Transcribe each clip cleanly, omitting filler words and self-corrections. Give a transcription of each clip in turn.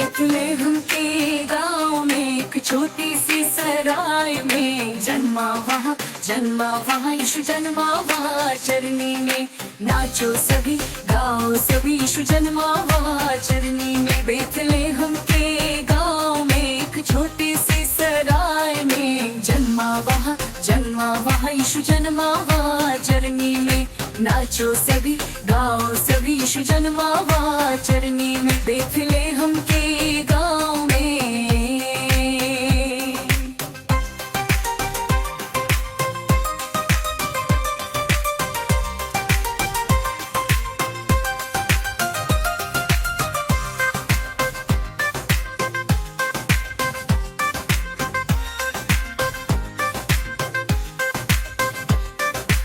Bethlehem के गाँव में एक छोटी सी सराय में जन्मा वहाँ यीशु जन्मा वहाँ चरनी में नाचो सभी गाओ सभी यीशु जन्मा वहाँ चरनी में। बेथलेहम के गाँव में एक छोटी सी सराय में जन्मा वहाँ यीशु जन्मा वहाँ चरनी में नाचो सभी गाओ सभी यीशु जन्मा वहाँ चरनी में। बेथलेहम के गाँव में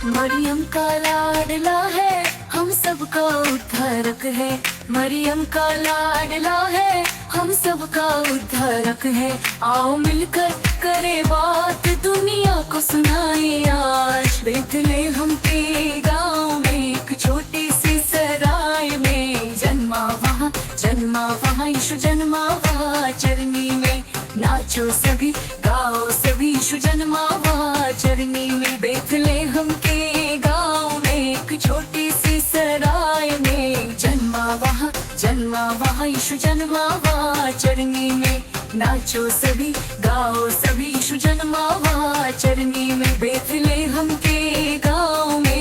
मरियम का लाडला है हम सबका उद्धारक है। मरियम का लाडला है हम सबका उद्धारक है। आओ मिलकर करे बात दुनिया को सुनाए आज। बेथलेहम के गाँव में एक छोटी सी सराय में जन्मा वहाँ यीशु जन्मा वहाँ चरनी में नाचो सभी गाओ सभी यीशु जन्मा वहाँ चरनी में। बेथलेहम के गाँव में एक छोटी सी सराय में जन्मा वहाँ यीशु जन्मा वहाँ चरनी में नाचो सभी गाओ सभी यीशु जन्मा वहाँ चरनी में। बेथलेहम के गाँव में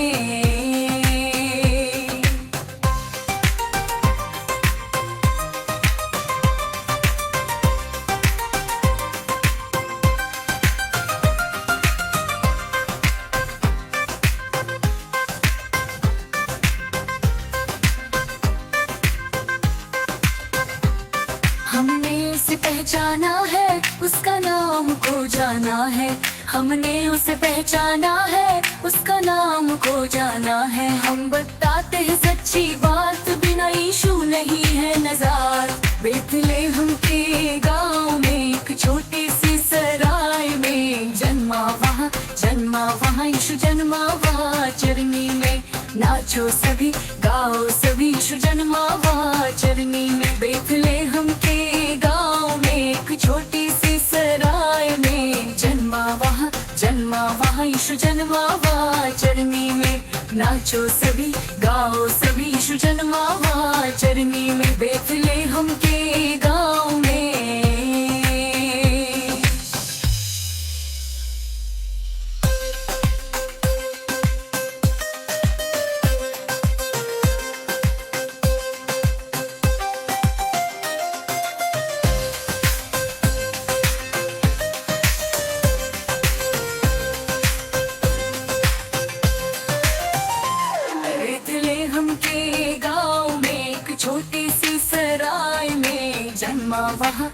हमने उसे पहचाना है उसका नाम को जाना है। हमने उसे पहचाना है उसका नाम को जाना है। हम बताते हैं सच्ची बात बिना यीशु नहीं है नजार। बेथलेहम के गाँव में एक छोटी सी सराय में जन्मा वहाँ यीशु जन्मा वहाँ चरनी में नाचो सभी गाओ सभी यीशु जन्मा वहाँ चरनी में। बेथलेहम के गाँव में एक छोटी सी सराय में जन्मा वहाँ यीशु जन्मा वहाँ चरनी में नाचो सभी गाओ सभी यीशु जन्मा वहाँ चरनी में। बेथलेहम के गाँव में बेथलेहम के गाँव में एक छोटी सी सराय में जन्मा वहाँ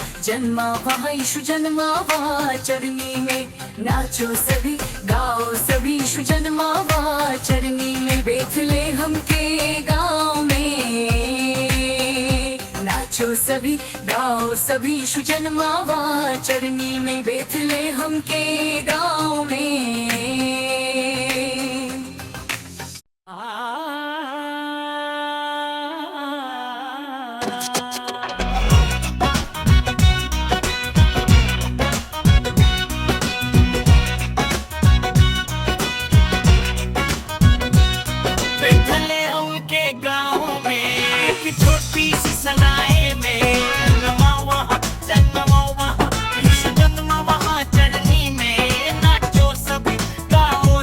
यीशु जन्मा वहाँ चरनी में नाचो सभी गाओ सभी यीशु जन्मा वहाँ चरनी में। बेथलेहम के गाँव में नाचो सभी गाओ सभी यीशु जन्मा वहाँ चरनी में। बेथलेहम के गाँव में छोटी सी सराय में जन्मा वहाँ यीशु जन्मा वहाँ चरनी में नाचो सभी गाओ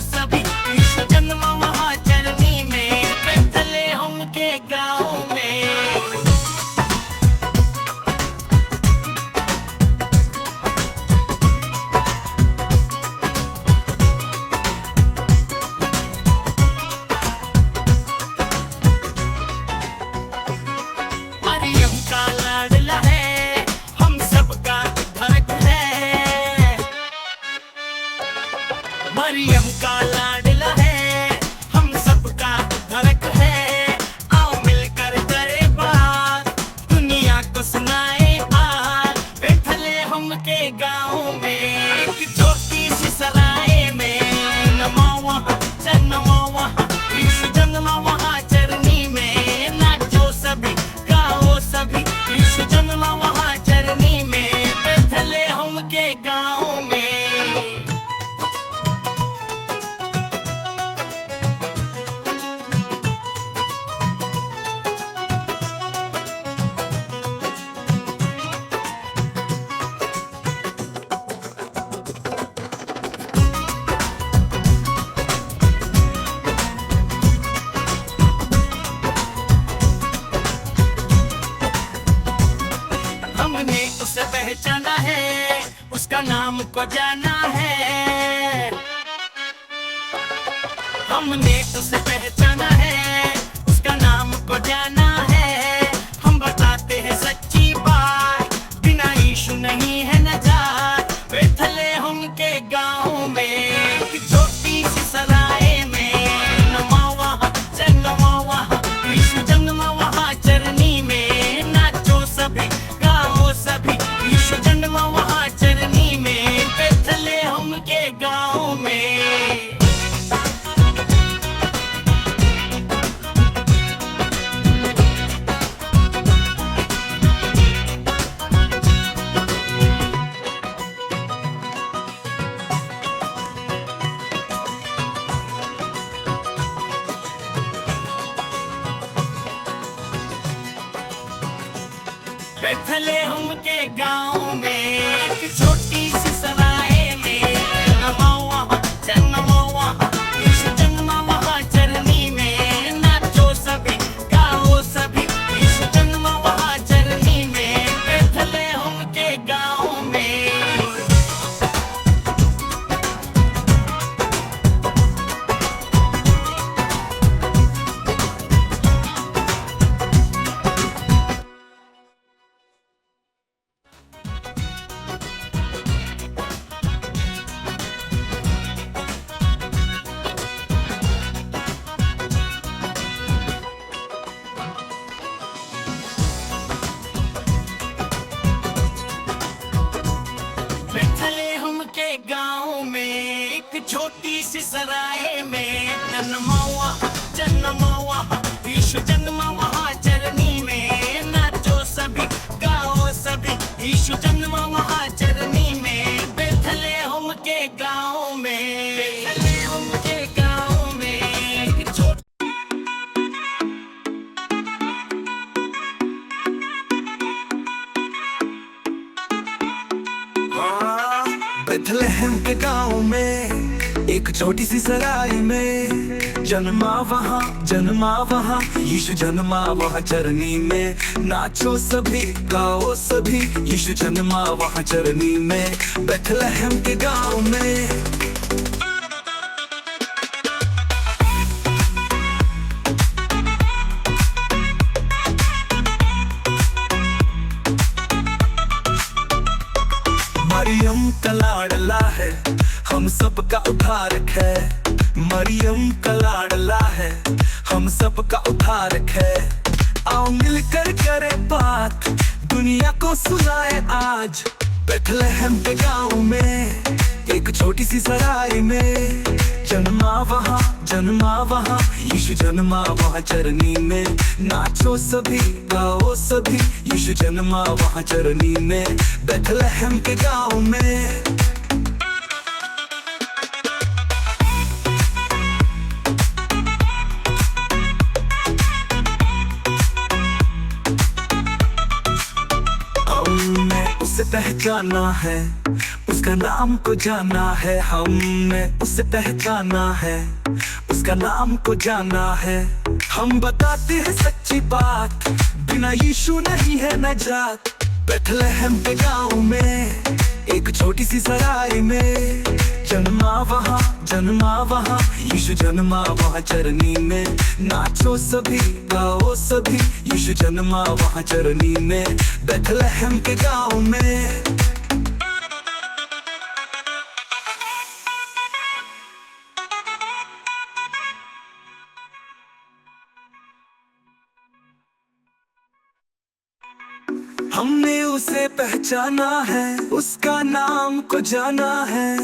हमको जाना है। हमने उसे पहचाना है, उसका नाम को जाना है। हम बताते हैं सच्ची बात, बिना यीशु नहीं है नजात। बेथलेहम के गाँव में एक छोटी सी सराय में नमा वहाँ जन्मा वहाँ यीशु जन्मा वहाँ चरनी में। नाचो सभी गाओ सभी, यीशु जन्मा वहाँ चरनी में। बेथलेहम के गाँव में बेथलेहम के गाँव में एक छोटी सी सराय में नमा वहाँ जन्मा वहाँ यीशु जन्मा वहाँ चरनी में। नाचो सभी गाओ सभी, यीशु जन्मा वहाँ चरनी में। बेथलेहम के गाँव में बेथलेहम के गाँव में एक छोटी सी सराय में जन्मा वहाँ यीशु जन्मा वहाँ चरनी में। नाचो सभी गाओ सभी, यीशु जन्मा वहाँ चरनी में। बेथलेहम के गाँव में बेथलेहम के गाँव में एक छोटी बेथलेहम के गाँव में एक छोटी सी सराय में जन्मा वहाँ यीशु जन्मा वहाँ चरनी में। नाचो सभी गाओ सभी, यीशु जन्मा वहाँ चरनी में। बेथलेहम के गाँव में मरियम का लाडला है, हम सबका उद्धारक है। मरियम का लाडला है, हम सबका उद्धारक है। आओ मिलकर करे बात, दुनिया को सुनाए आज। बेथलेहम के गाँव में एक छोटी सी सराय में जन्मा वहाँ यीशु जन्मा वहाँ चरनी में। नाचो सभी गाओ सभी, यीशु जन्मा वहाँ चरनी में। बेथलेहम के गाँव में हमें उसे पहचाना है, उसका नाम को जाना है। हमें उसे पहचाना है, उसका नाम को जाना है। हम बताते हैं सच्ची बात, बिना यीशु नहीं है नजात। बेथलेहम के गाँव में एक छोटी सी सराय में जन्मा वहाँ यीशु जन्मा वहाँ चरनी में। नाचो सभी गाओ सभी, यीशु जन्मा वहाँ चरनी में। बेथलेहम के गाँव में हमने उसे पहचाना है, उसका नाम को जाना है।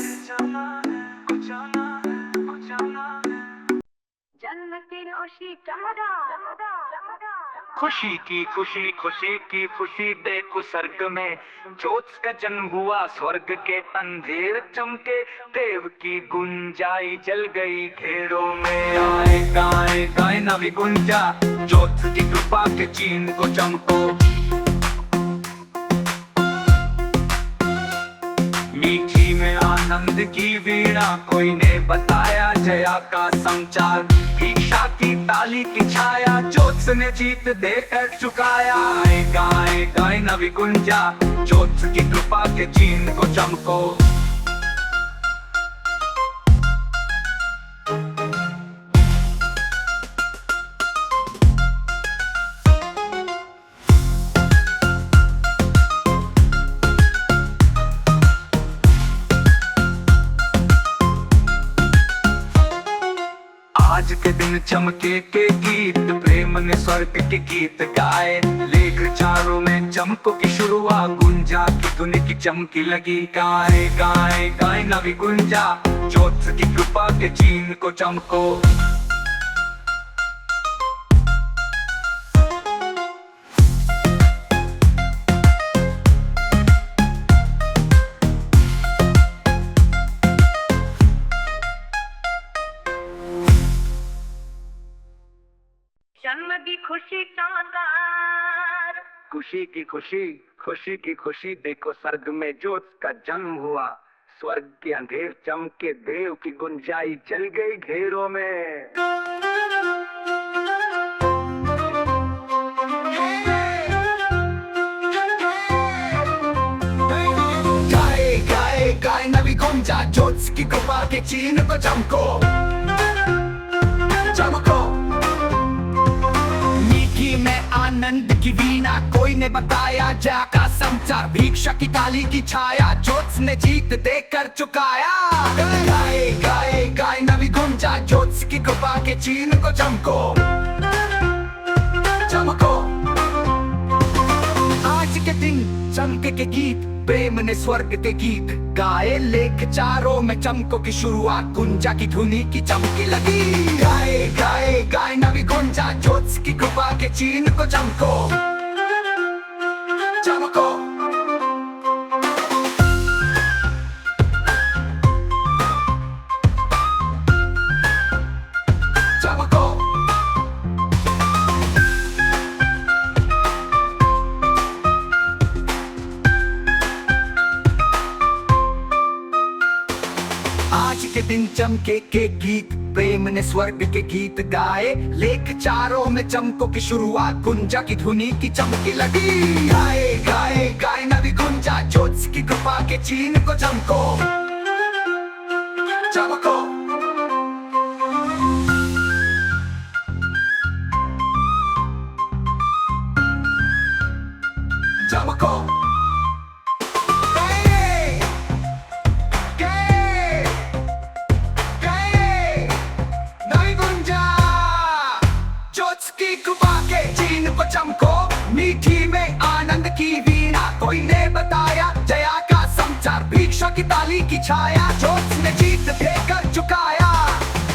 खुशी की खुशी देखो स्वर्ग में ज्योत का जन्म हुआ। स्वर्ग के अंधेर चमके, देव की गुंजाई जल गई घेरों में। आए गाए नवी गुंजा, ज्योत की कृपा के चीन को चमको। मीठी में आनंद की वीणा, कोई ने बताया जया का संचार। ईशा की ताली की छाया, ज्योत्स ने जीत देकर चुकाया। गाए नवी गुंजा, ज्योत्स की कृपा के चीन को चमको। आज के दिन चमके के गीत, प्रेम ने स्वर्ग के गीत गाए। लेख चारों में चमकों की शुरुआत, गुंजा की धुन की चमकी लगी। गाए गाए गाए नवी गुंजा, ज्योत्स की कृपा के चीन को चमको। जन्म की खुशी शानदार, खुशी की खुशी, खुशी की खुशी, देखो स्वर्ग में ज्योत्स का जन्म हुआ। स्वर्ग के अंधेर चमके, देव की गुंजाई जल गई घेरों में। गाए गाए गाए नवी गुंजा, ज्योत्स की कृपा के चीन को चमको चमको। मीठी में आनंद की वीणा, कोई ने बताया जय का समाचार। भिक्षा की काली की छाया, ज्योत्स ने जीत देकर चुकाया। गाए गाए गाए नवी गुंजा, ज्योत्स की कृपा के चीन को चमको चमको। आज के दिन चमके के गीत, प्रेम ने स्वर्ग के गीत गाए। लेख चारों में चमकों की शुरुआत, गुंजा की धुनी की चमकी लगी। गाए गाए गाए नवी गुंजा, ज्योत्स की कृपा के चीन को चमको चमको। चमको आज के दिन चमके के गीत, प्रेम ने स्वर्ग के गीत गाए। लेख चारों में चमकों की शुरुआत, गुंजा की धुनी की चमकी लगी। गाए गाए गाए नवी गुंजा, ज्योत्स की कृपा के चीन को चमको चमको। चमको चमको। मीठी में आनंद की वीणा, कोई ने बताया जया का समाचार। भिक्षा की ताली की छाया, ज्योत्स ने जीत देकर चुकाया।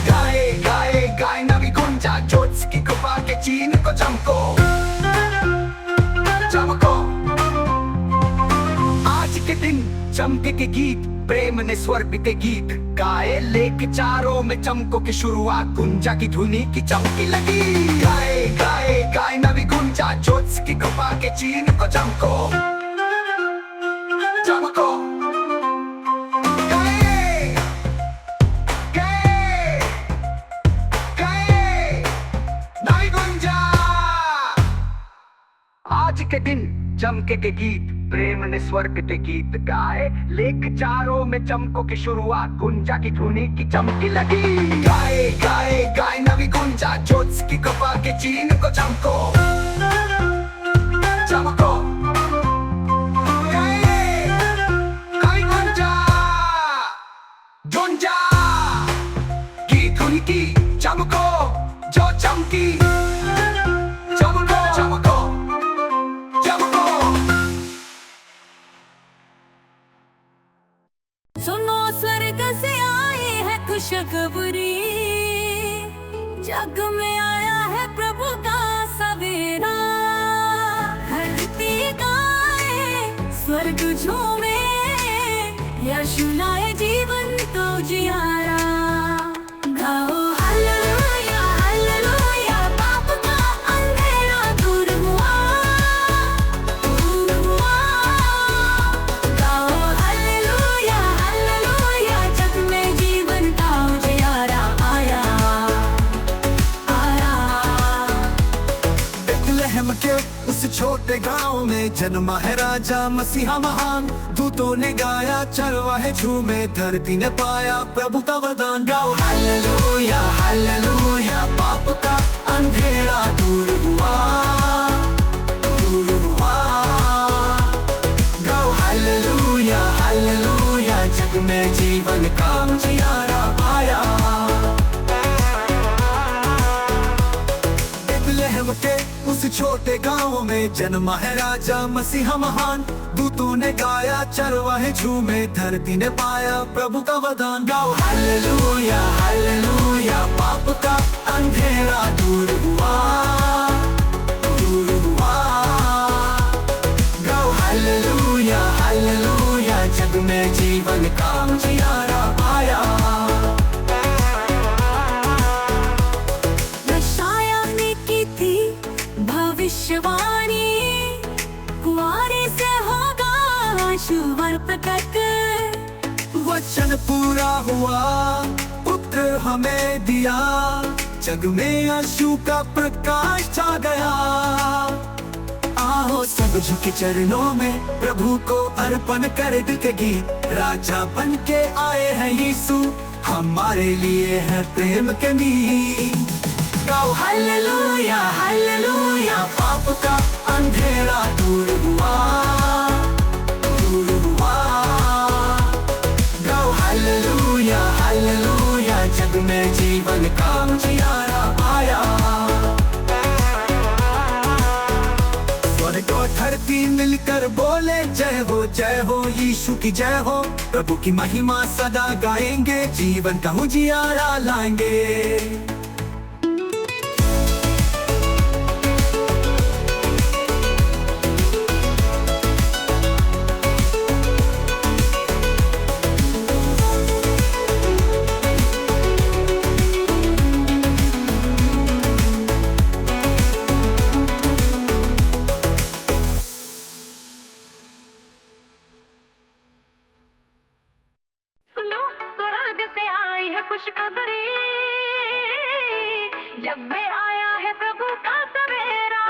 गाए गाए गाए नवी गुंजा, ज्योत्स की कृपा के चीन को चमको चमको। आज के दिन चमके के गीत, प्रेम ने स्वर्ग के गीत गाए। लेख चारों में चमकों की शुरुआत, गुंजा की धुनी की चमकी लगी। गाए गाए गाए नवी गुंजा, ज्योत्स की कृपा के चीन को चमको चमको। गाए गाए गाए नवी गुंजा। आज के दिन चमके के गीत, प्रेम ने स्वर्ग के गीत गाए। लेख चारों में चमकों की शुरुआत, गुंजा की धुनी की चमकी लगी। गाए गाए गाए नवी गुंजा, ज्योत्स की कृपा के चीन को चमको चमको। गाए गाए गुंजा गुंजा की धुनी की चमको, जो चमकी चमको चमको चमको। सुनो स्वर्ग से आई है खुशखबरी, जग में आया है प्रभु का सवेरा। धरती गाए स्वर्ग झूमे, यश लाए जीवन को जियारा। गाओ हालेलुया हालेलुया, पाप का अंधेरा दूर हुआ दूर हुआ। गाओ हालेलुया हालेलुया, जग में जीवन का उजियारा आया आया। बेथलेहम के उस छोटे गांव में जन्मा है राजा मसीहा महान। दूतों ने गाया, चरवाहे झूमे, धरती ने पाया प्रभु का वरदान। गाओ हालेलुया हालेलुया, पाप का अंधेरा दूर हुआ दूर हुआ। गाओ हालेलुया हालेलुया, जग में जीवन का उजियारा आया। छोटे गांव में जन्मा है राजा मसीहा महान। दूतों ने गाया, चरवाहे झूमे, धरती ने पाया प्रभु का वरदान। गाओ हालेलुया हालेलुया, पाप का अंधेरा दूर हुआ, दूर हुआ। गाओ हालेलुया हालेलुया, जग में जीवन का उजियारा आया। यशायाह ने की थी भविष्यवाणी, कुआरे से होगा शुवर प्रकट। वचन पूरा हुआ, पुत्र हमें दिया, जग में यीशु का प्रकाश छा गया। आओ सब झुके चरणों में, प्रभु को अर्पण कर दिल के गीत। राजा बन के आए हैं यीशु, हमारे लिए है प्रेम के मीत। गाओ हालेलुया हालेलुया, पाप का अंधेरा दूर हुआ, दूर हुआ। गाओ हालेलुया हालेलुया, जग में जीवन का उजियारा आया। स्वर्ग और धरती मिलकर बोले जय हो यीशु की जय हो। प्रभु की महिमा सदा गाएंगे, जीवन का उजियारा लाएंगे। खुशखबरी, जब में आया है प्रभु का सवेरा।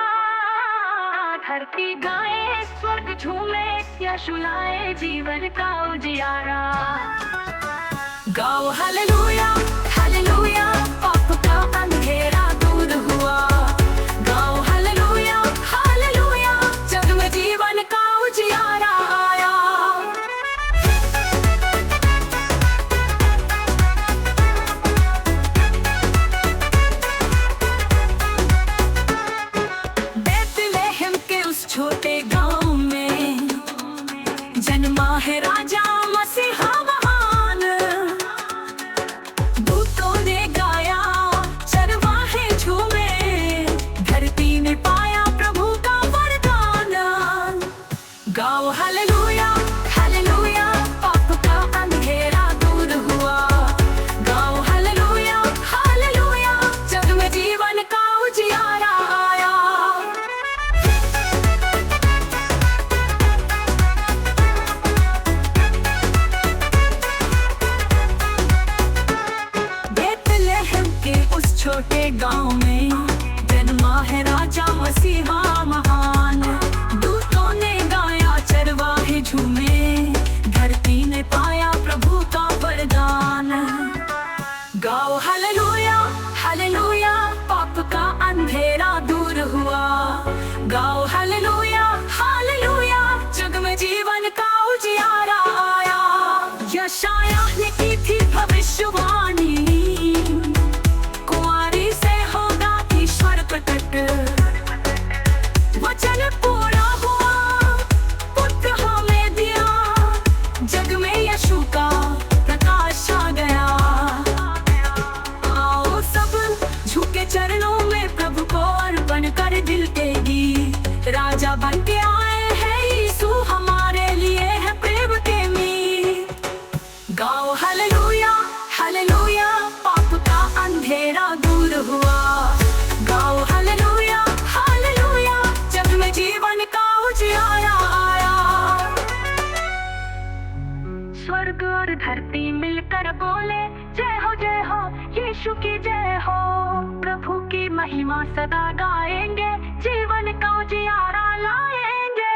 धरती गाए, स्वर्ग झूमे, यीशु लाए जीवन का उजियारा। गाओ हालेलुया हालेलुया, पाप का अंधेरा दूर हुआ। गाओ हालेलुया हालेलुया, जग में जीवन का उजियारा आया। छोटे गांव में जन्मा है राजा मसीहा महान। दूतों ने गाया, चरवाहे झूमे, धरती ने पाया प्रभु का वरदान। गाओ हालेलुया हालेलुया, पाप का अंधेरा दूर हुआ। गाओ हालेलुया हालेलुया, जग में जीवन का उजियारा आया। छोटे गांव में जन्मा है राजा मसीहा महान। दूतों ने गाया, चरवाहे झूमे, धरती ने पाया प्रभु का वरदान। गाओ हालेलुया हालेलुया, पाप का अंधेरा दूर हुआ। गाओ हालेलुया हालेलुया, जग में जीवन का उजियारा आया। यशायाह ने की थी भविष्यवाणी, वचन पूरा हुआ, पुत्र हमें दिया, जग में यीशु का प्रकाश छा गया। आओ सब झुके चरणों में, प्रभु को अर्पण कर दिल के गीत। राजा बन के आए हैं यीशु, हमारे लिए है प्रेम के मीत। गाओ हालेलुया हालेलुया, पाप का अंधेरा दूर हुआ। गाओ हालेलुया हालेलुया, जग में जीवन का उजियारा आया। स्वर्ग और धरती मिलकर बोले जय हो यीशु की जय हो। प्रभु की महिमा सदा गाएंगे, जीवन का उजियारा लाएंगे।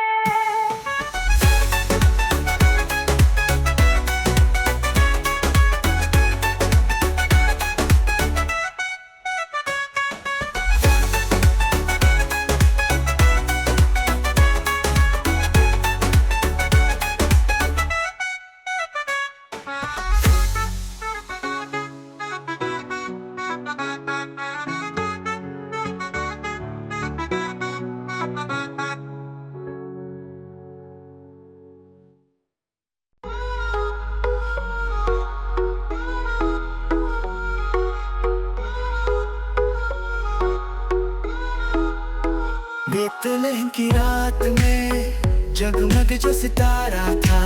बेतलेहम की रात में जगमग जो सितारा था,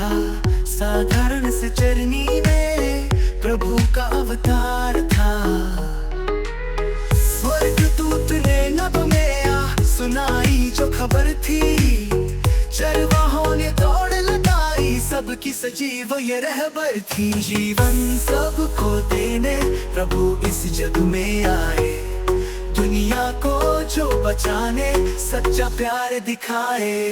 साधारण से चरनी में प्रभु का अवतार था। स्वर्गदूत ने नभ में सुनाई जो खबर थी, चरवाहों ने दौड़ लगाई, सबकी सजीव ये रहबर थी। जीवन सबको देने प्रभु इस जग में आए, दुनिया को जो बचाने सच्चा प्यार दिखाए।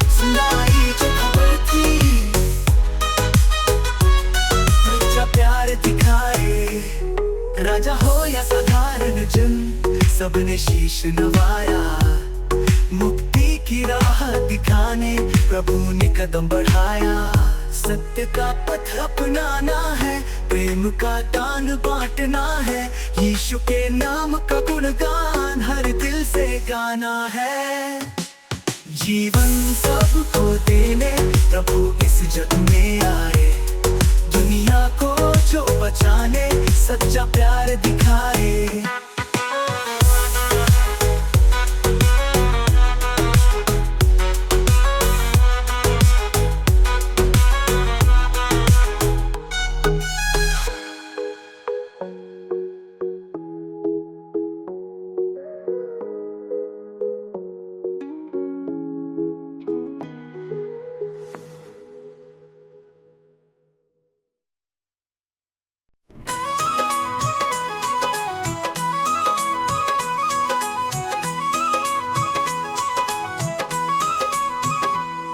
सुनाई जो खबर थी, सच्चा प्यार दिखाए। राजा हो या साधारण जन, सबने शीश नवाया, मुक्ति की राह दिखाने प्रभु ने कदम बढ़ाया। सत्य का पथ अपनाना है, प्रेम का दान बांटना है, यीशु के नाम का गुणगान हर दिल से गाना है। जीवन सबको देने प्रभु इस जग में आए, दुनिया को जो बचाने सच्चा प्यार दिखाए।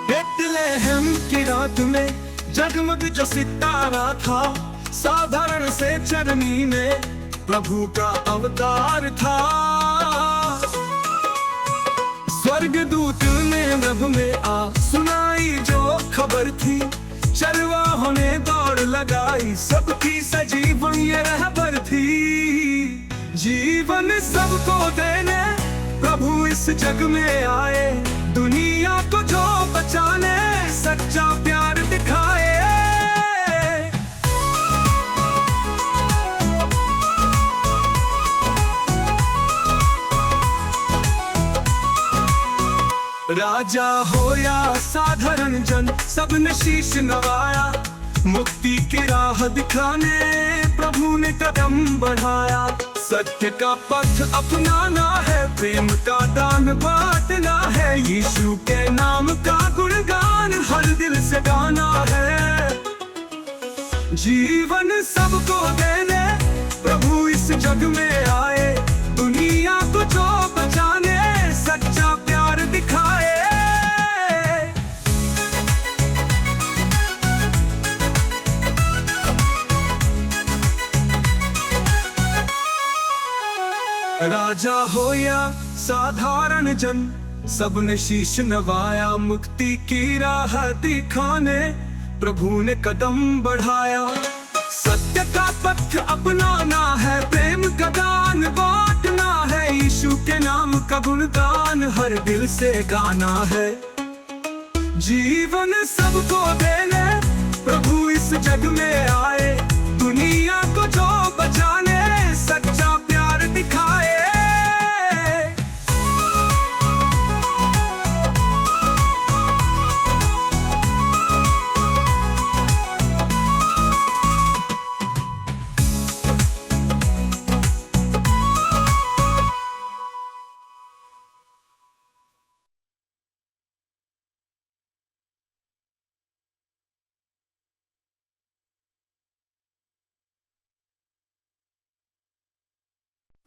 बेतलेहम की रात में जगमग जो सितारा था, साधारण से चरनी में प्रभु का अवतार था। स्वर्गदूत ने नभ में सुनाई जो खबर थी, चरवाहों ने दौड़ लगाई, सबकी सजीवन ये रहबर थी। जीवन सबको देने प्रभु इस जग में आए, दुनिया को जो बचाने सच्चा प्यार दिखाए। राजा हो या साधारण जन, सबने शीश नवाया, मुक्ति की राह दिखाने प्रभु ने कदम बढ़ाया। सत्य का पथ अपनाना है, प्रेम का दान बांटना है, यीशु के नाम का गुणगान हर दिल से गाना है। जीवन सबको देने प्रभु इस जग में आए, दुनिया को जो बचाने सच्चा प्यार दिखाए। राजा हो या साधारण जन, सबने शीश नवाया, मुक्ति की राह दिखाने प्रभु ने कदम बढ़ाया। सत्य का पथ अपनाना है, प्रेम का दान बांटना है, यीशु के नाम का गुणगान हर दिल से गाना है। जीवन सबको देने प्रभु इस जग में आए, दुनिया को जो बचाने सच्चा प्यार दिखाए।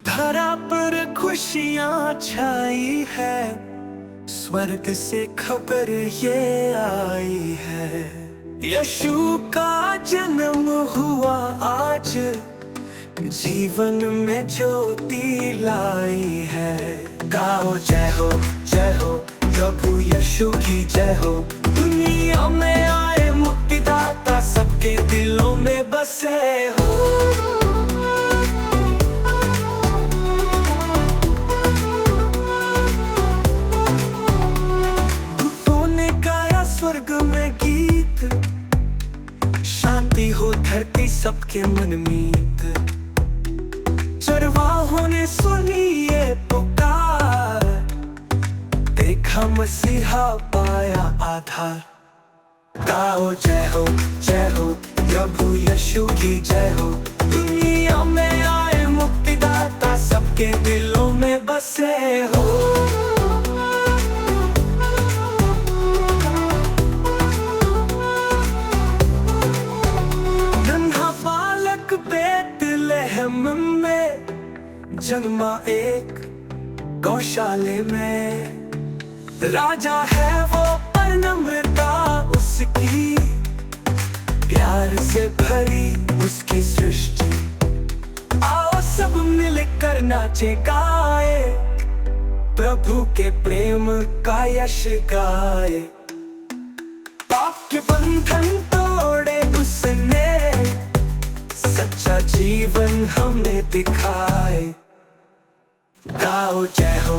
धरा पर खुशियाँ छाई है, स्वर्ग से खबर ये आई है, यीशु का जन्म हुआ आज, जीवन में ज्योति लाई है। गाओ जय हो प्रभु यीशु की जय हो, दुनिया में आए मुक्तिदाता सबके दिलों में बसे हो। देखा मसीहा पाया आधार। गाओ जय हो प्रभु यीशु की जय हो। दुनिया में आए मुक्तिदाता सबके दिलों में बसे हो। नन्हा बालक बेतलहम में जन्मा एक गौशाले में। राजा है वो पर नम्रता उसकी, प्यार से भरी उसकी सृष्टि। आओ सब मिलकर नाचे गाए, प्रभु के प्रेम का यश गाए। पाप के बंधन तोड़े उसने, सच्चा जीवन हमें दिखाए। गाओ जय हो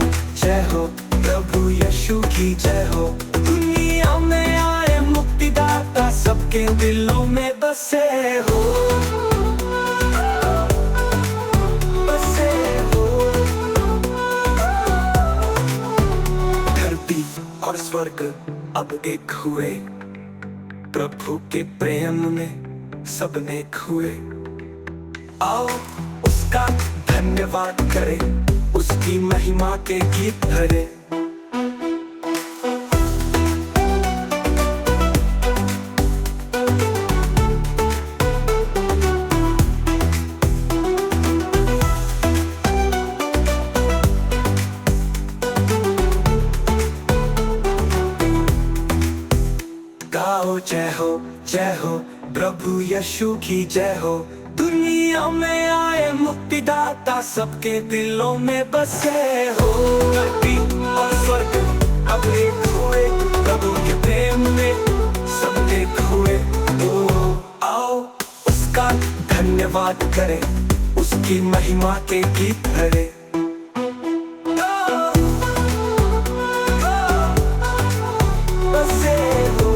प्रभु यीशु की जय हो। दुनिया में आए मुक्तिदाता सबके दिलों में बसे हो। बसे हो। धरती और स्वर्ग अब एक हुए, प्रभु के प्रेम में सब नेक हुए। आओ उसका धन्यवाद करें, उसकी महिमा के गीत धरे। गाओ जय हो प्रभु यीशु की जय हो। दुनिया में आए मुक्तिदाता सबके दिलों में बसे हो। धरती और स्वर्ग अब एक हुए, प्रभु के प्रेम में सब एक हुए। आओ उसका धन्यवाद करें, उसकी महिमा के गीत धरे। बसे हो।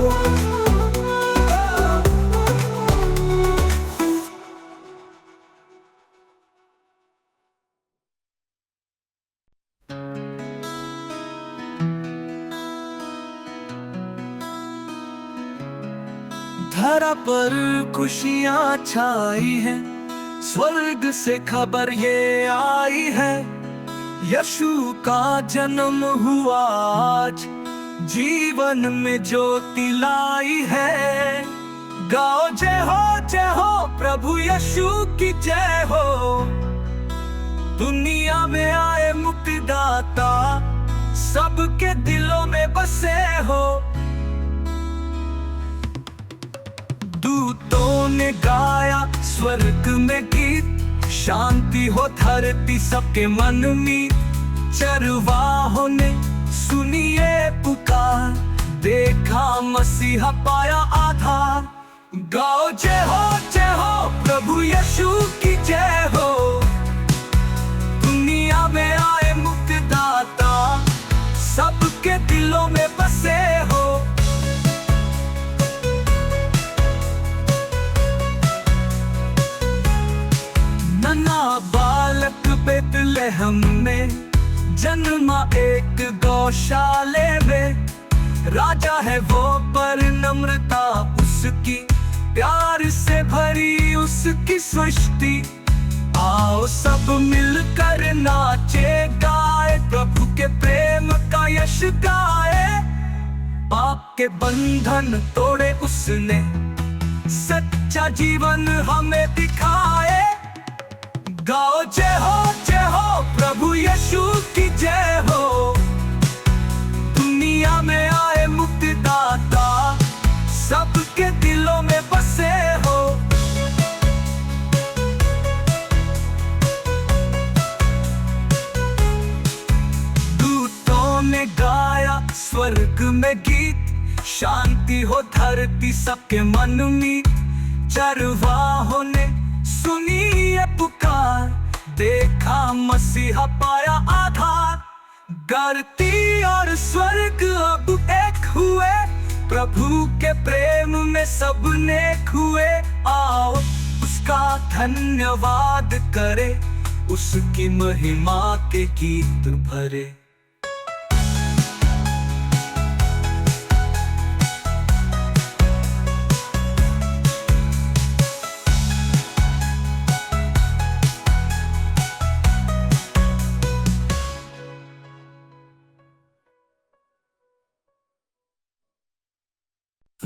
धरा पर खुशियाँ छाई हैं, स्वर्ग से खबर ये आई है। यीशु का जन्म हुआ आज, जीवन में ज्योति लाई है। गाओ जय हो प्रभु यीशु की जय हो। दुनिया में आए मुक्तिदाता सबके दिलों में बसे हो। दूतों ने गाया स्वर्ग में गीत, शांति हो धरती सबके मन में। चरवाहों ने सुनी ये पुकार, देखा मसीहा पाया आधार। गाओ जय हो प्रभु यीशु की जय हो। दुनिया में आए मुक्तिदाता सबके दिलों में बसे हो। नन्हा बालक बेतलहम में जन्मा एक गौशाले में। राजा है वो पर नम्रता उसकी, प्यार से भरी उसकी सृष्टि। आओ सब मिलकर नाचे गाए, प्रभु के प्रेम का यश गाए। पाप के बंधन तोड़े उसने, सच्चा जीवन हमें दिखाए। गाओ जय हो प्रभु यीशु की जय हो। दुनिया में आए मुक्तिदाता सबके दिलों में बसे हो। दूतों ने गाया स्वर्ग में गीत, शांति हो धरती सबके मन में। चरवाहों ने सुनी ये पुकार, देखा मसीहा पाया आधार। धरती और स्वर्ग अब एक हुए, प्रभु के प्रेम में सब नेक हुए। आओ उसका धन्यवाद करे, उसकी महिमा के गीत भरे।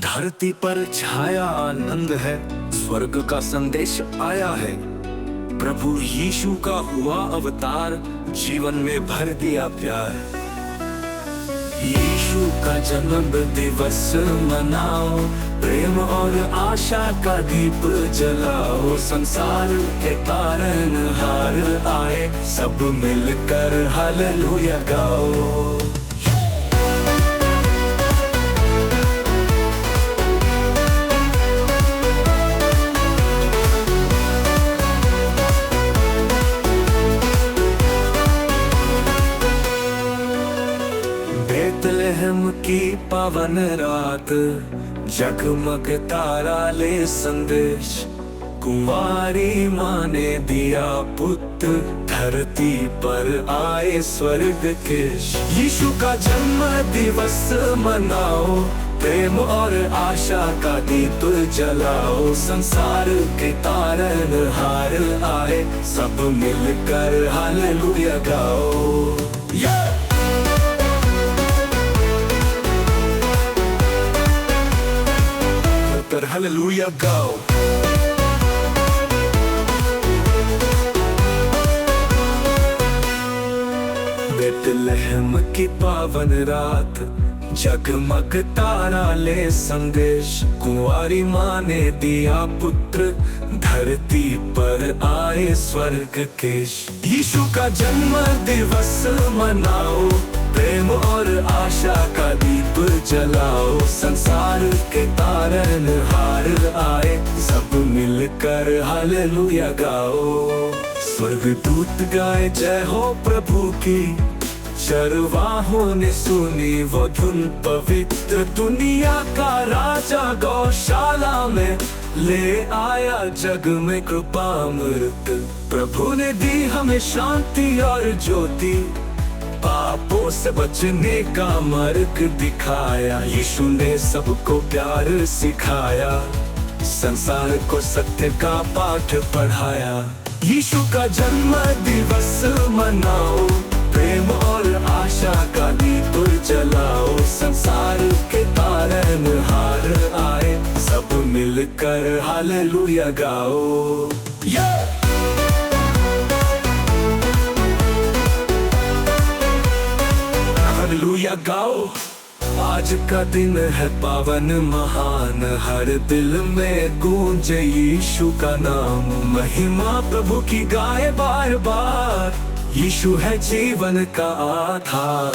धरती पर छाया आनंद है, स्वर्ग का संदेश आया है। प्रभु यीशु का हुआ अवतार, जीवन में भर दिया प्यार। यीशु का जन्म दिवस मनाओ, प्रेम और आशा का दीप जलाओ। संसार के तारनहार आए, सब मिलकर हालेलुया गाओ। बेतलहम की पावन रात, जगमग तारा ले संदेश। कुंवारी माँ ने दिया पुत्र, धरती पर आए स्वर्ग के। यीशु का जन्म दिवस मनाओ, प्रेम और आशा का दीप जलाओ। संसार के तारनहार आए, सब मिलकर हालेलुया गाओ। हालेलुया गाओ। बेतलहम की पावन रात, जगमग तारा ले संदेश। कुंवारी माँ ने दिया पुत्र, धरती पर आए स्वर्ग के। यीशु का जन्म दिवस मनाओ, प्रेम और आशा का दीप जलाओ। संसार के तारनहार आए, सब मिलकर हालेलुया गाओ। स्वर्गदूत गाए जय हो प्रभु की, चरवाहों ने सुनी वो धुन पवित्र। दुनिया का राजा गौशाला में ले आया, जग में कृपामृत। प्रभु ने दी हमें शांति और ज्योति, पापों से बचने का मार्ग दिखाया। यीशु ने सबको प्यार सिखाया, संसार को सत्य का पाठ पढ़ाया। यीशु का जन्म दिवस मनाओ, प्रेम और आशा का दीप जलाओ। संसार के तारनहार आए, सब मिलकर हालेलुया गाओ। हालेलुया गाओ। आज का दिन है पावन महान, हर दिल में गूंजे यीशु का नाम। महिमा प्रभु की गाए बार बार, यीशु है जीवन का आधार।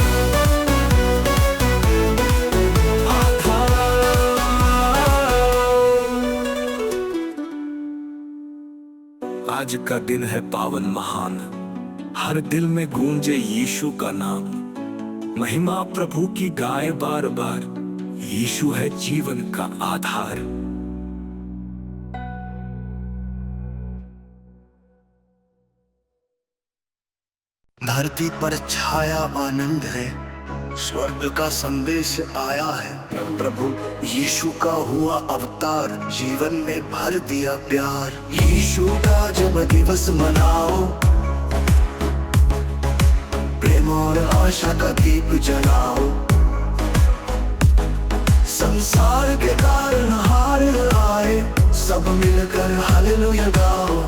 आज का दिन है पावन महान, हर दिल में गूंजे यीशु का नाम। महिमा प्रभु की गाए बार बार, यीशु है जीवन का आधार। धरती पर छाया आनंद है, स्वर्ग का संदेश आया है। प्रभु यीशु का हुआ अवतार, जीवन में भर दिया प्यार। यीशु का जन्म दिवस मनाओ, प्रेम और आशा का दीप जलाओ। संसार के तारनहार आए, सब मिलकर हालेलुया गाओ।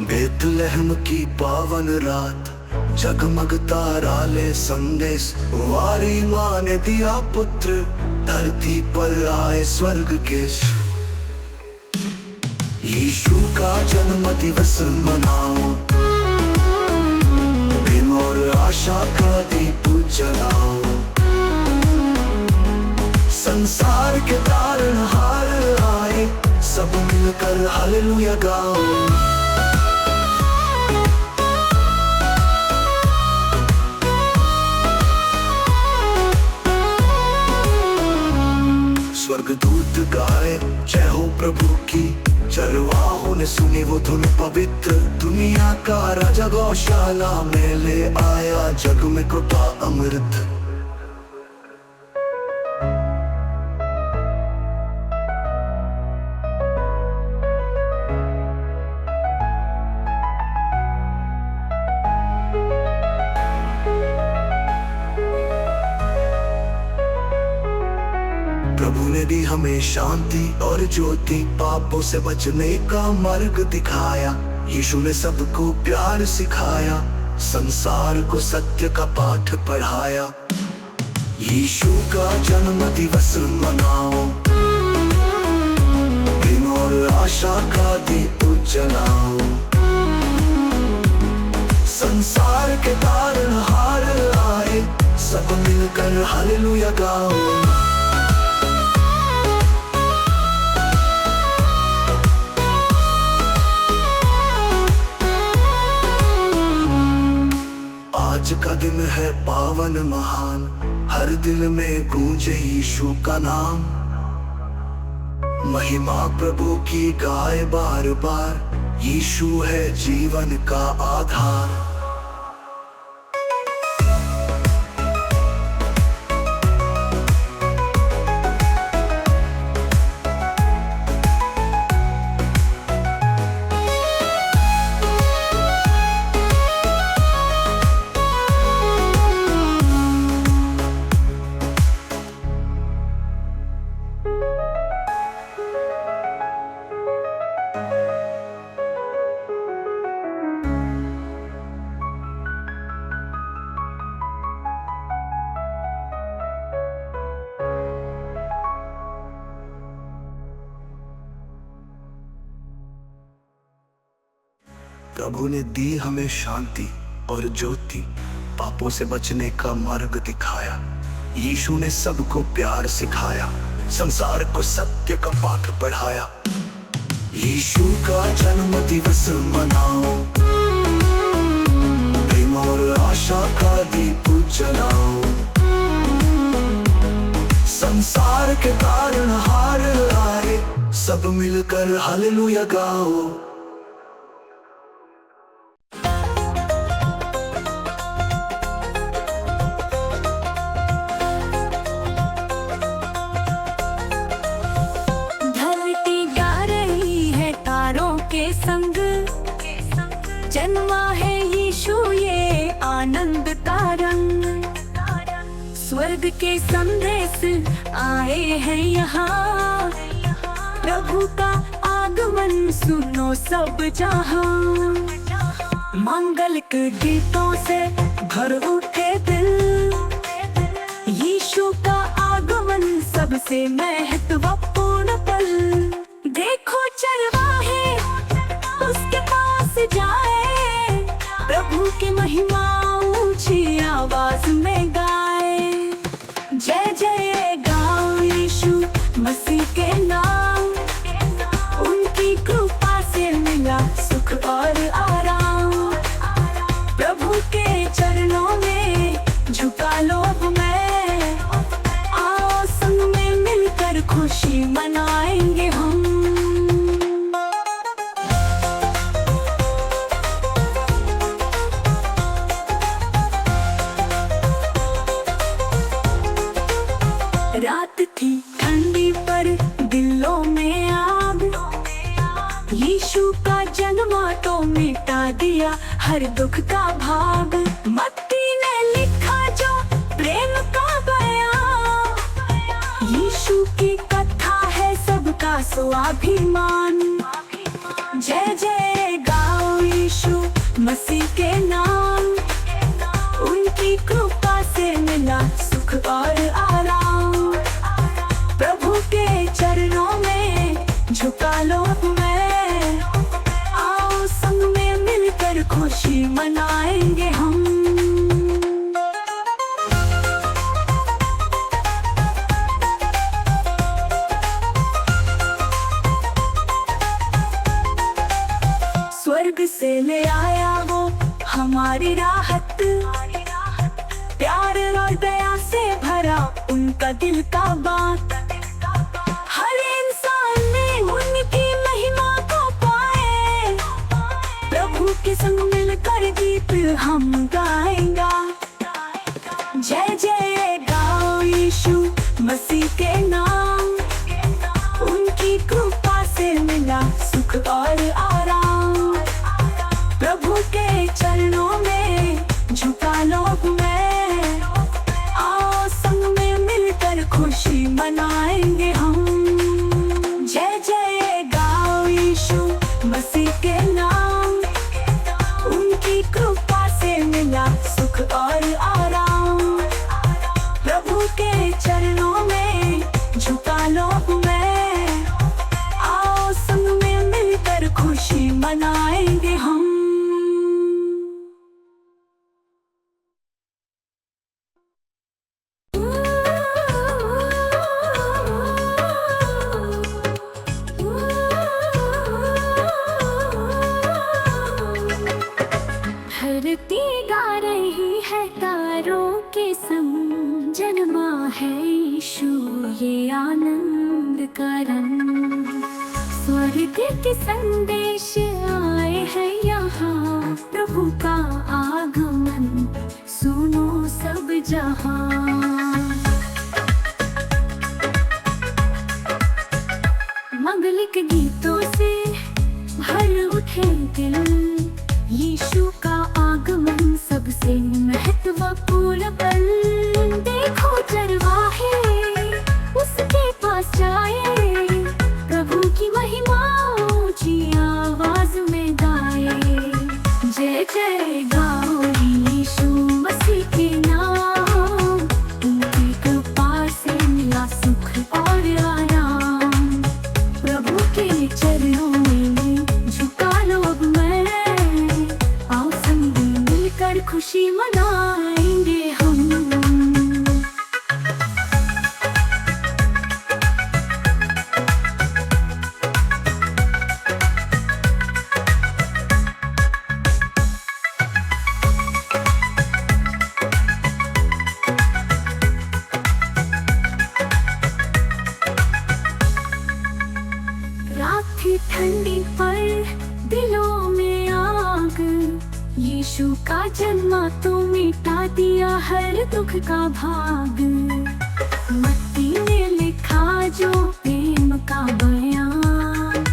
बेतलहम की पावन रात, जगमग तारा ले संदेश। कुंवारी माँ ने दिया पुत्र, धरती पर आए स्वर्ग के। यीशु का जन्म दिवस मनाओ, प्रेम और आशा का दीप जलाओ। संसार के तारनहार आए, सब मिलकर हालेलुया गाओ। स्वर्गदूत गाए जय हो प्रभु की, चरवाहों ने सुनी वो धुन पवित्र। दुनिया का राजा गौशाला में ले आया, जग में कृपा अमृत। प्रभु ने दी हमें शांति और ज्योति, पापों से बचने का मार्ग दिखाया। यीशु ने सबको प्यार सिखाया, संसार को सत्य का पाठ पढ़ाया। यीशु का जन्म दिवस मनाओ, प्रेम और आशा का दीप जलाओ। संसार के तारनहार आए, सब मिलकर हालेलुया गाओ। आज का दिन है पावन महान, हर दिल में गूंजे यीशु का नाम। महिमा प्रभु की गाए बार बार, यीशु है जीवन का आधार। प्रभु ने दी हमें शांति और ज्योति, पापों से बचने का मार्ग दिखाया। यीशु ने सबको प्यार सिखाया, संसार को सत्य का पाठ पढ़ाया। यीशु का जन्म दिवस मनाओ, प्रेम और आशा का दीप जलाओ। संसार के तारनहार आए, सब मिलकर हालेलुया गाओ। संग जन्मा है यीशु, ये आनंद का रंग। स्वर्ग के संदेश आए हैं यहाँ, प्रभु का आगमन सुनो सब जहां। मंगल के गीतों से भर उठे दिल, यीशु का आगमन सबसे महत्वपूर्ण पल। देखो चरवाहे उसके पास जाए, प्रभु की महिमा ऊंची आवाज में गाए। जय जय गाओ यीशु मसीह के नाम, उनकी कृपा से मिला सुख और आराम। प्रभु के चरणों में झुका लो हमें, आओ संग में मिलकर खुशी मनाएंगे हम। रात थी ठंडी पर दिलों में आग, यीशु का जन्म तो मिटा दिया हर दुख का भाग। मत्ती ने लिखा जो प्रेम का बयान, यीशु की कथा है सबका स्वाभिमान। जय जय गाओ यीशु मसीह के नाम, उनकी कृपा से मिला सुख और आराम। प्रभु के चरणों में झुका लो हमें, आओ संग में मिलकर खुशी मनाएंगे हम। स्वर्ग से ले आया वो हमारी राहत, प्यार और दया से भरा उनका दिल का बात। हर इंसान ने उनकी महिमा को पाए, प्रभु के संग मिलकर गीत हम गाएंगा। जय जय गाओ यीशु मसीह के नाम, उनकी कृपा से मिला सुख और आराम। प्रभु के चरणों में झुका लो हमें, आओ संग में मिलकर खुशी मनाएंगे हम। जय जय गाओ यीशु मसीह के नाम, उनकी कृपा से मिला सुख और आराम। प्रभु के चरणों में झुका लो मैं, आओ संग में मिलकर खुशी मनाएंगे हम। धरती गा रही है तारों के संग, जन्मा है यीशु ये आनंद का रंग। स्वर्ग के संदेश आए हैं यहाँ, प्रभु का आगमन सुनो सब जहां। मंगलिक गीतों से भर उठे दिल, यीशु का आगमन सबसे महत्वपूर्ण पल। देखो चरवाहे उसके पास जाए, प्रभु की महिमा ऊंची आवाज में गाए। जय जय गाओ यीशु मसीह के नाम, उनकी कृपा से मिला सुख और आराम। प्रभु के चरणों में झुका लो अब मैं, आओ संग मिलकर खुशी मनाएंगे हम। रात थी ठंडी पर दिलों में आग, यीशु का जन्मा तो मिटा दिया हर दुख का भाग। मत्ती ने लिखा जो प्रेम का बयान,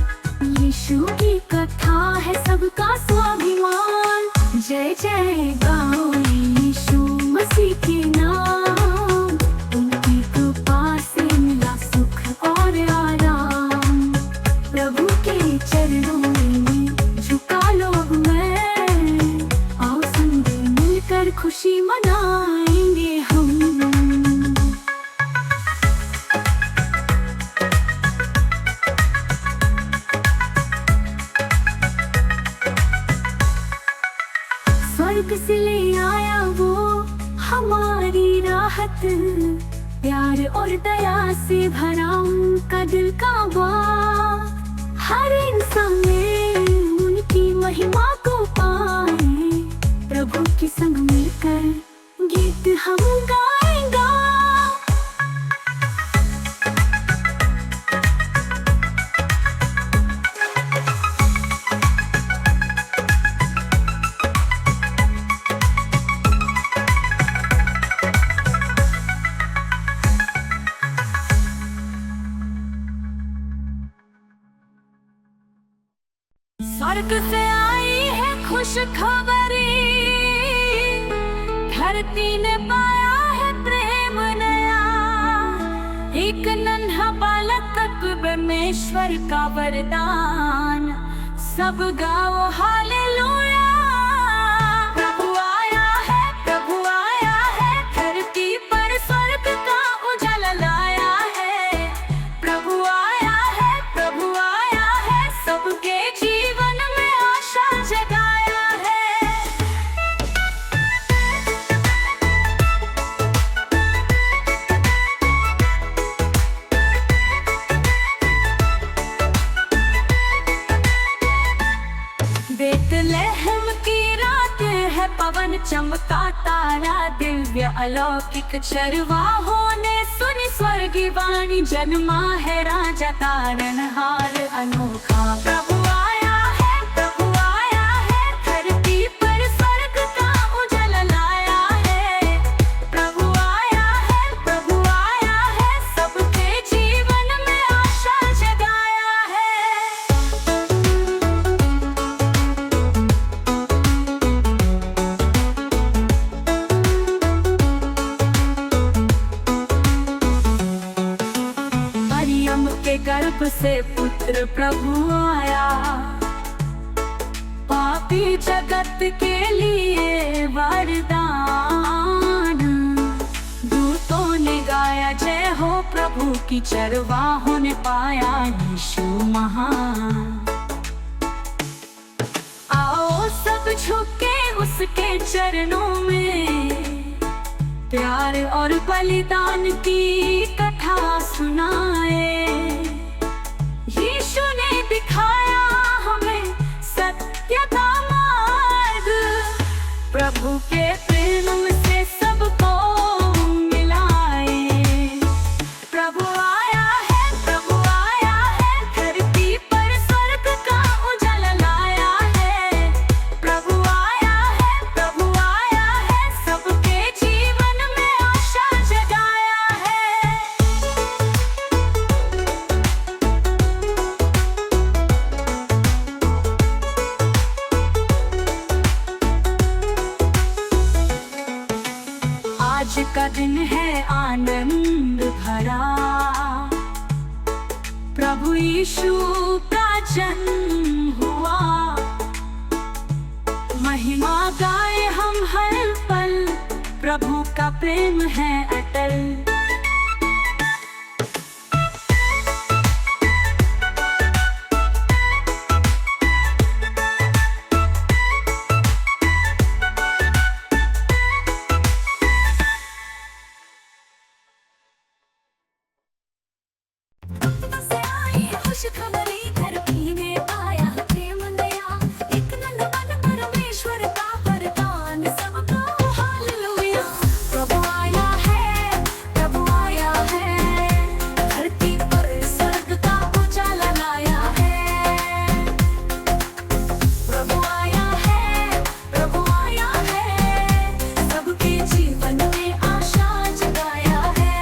यीशु की कथा है सबका स्वाभिमान। जय जय गाओ यीशु मसीह के नाम, उनकी कृपा से मिला सुख और आराम। प्रभु के चरणों में झुका लो अब मैं, आओ संग मिलकर खुशी मनाएंगे हम। स्वर्ग से ले आया वो हमारी राहत, प्यार और दया से भरा उनका दिल का बाग। हर इंसान में उनकी महिमा को पाए, प्रभु के संग मिलकर गीत हम गाएंगे। स्वर्ग से आई है खुश खबरी, धरती ने पाया है प्रेम नया। एक नन्हा बालक परमेश्वर का वरदान, सब गाओ हालेलुया। प्रभु आया है, प्रभु आया है, धरती पर स्वर्ग का उजाला लाया है। प्रभु आया है, प्रभु आया है, सबके जीवन में आशा जगाया है। बेतलहम की रात है, पवन चमका तारा दिव्य अलौकिक। चरवाहों ने सुनी स्वर्गीय वाणी, जन्मा है राजा तारनहार अनोखा। प्रभु आया है, प्रभु आया है, धरती पर स्वर्ग का उजाला लाया है। प्रभु आया है, प्रभु आया है, सबके जीवन में आशा जगाया है। के गर्भ से पुत्र प्रभु आया, पापी जगत के लिए वरदान। दूतों ने गाया जय हो प्रभु की, चरवाहों ने पाया यीशु महान। आओ सब झुके उसके चरणों में, प्यार और बलिदान की कथा सुनाए। यीशु ने दिखाया हमें सत्य का मार्ग, प्रभु के प्रेम से सबको मिलाए। प्रभु आया है, धरती पर स्वर्ग का उजाला लाया है। प्रभु आया है, सबके जीवन में आशा जगाया है। आज का दिन है आनंद भरा, प्रभु यीशु का जन्म हुआ। महिमा गाए हम हर पल, प्रभु का प्रेम है अटल। खुशखबरी धरती में आया प्रेम नया, एक नंदन परमेश्वर का वरदान सबको हालेलुया। प्रभु आया है, धरती पर स्वर्ग का उजाला लाया है। प्रभु आया है, सबके जीवन में आशा जगाया है।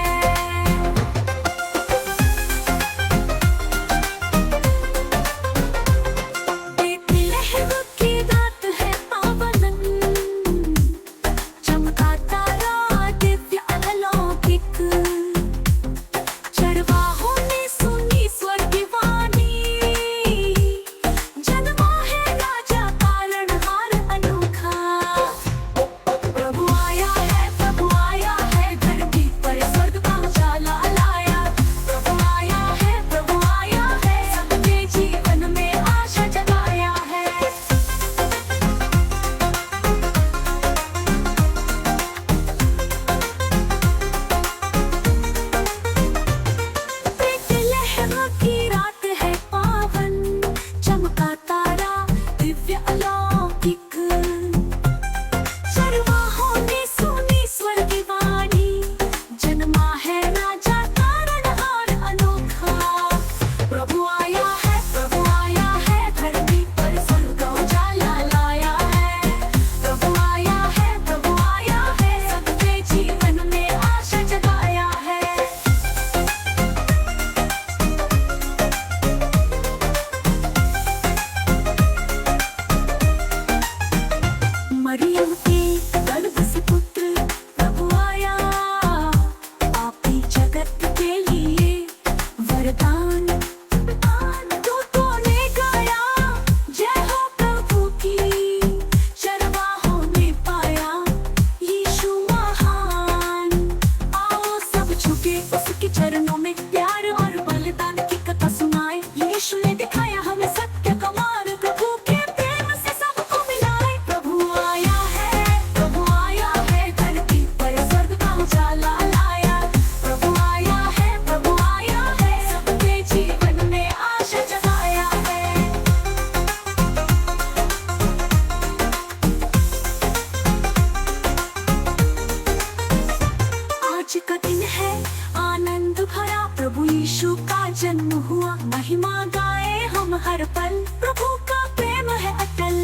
हर पल प्रभु का प्रेम है अटल।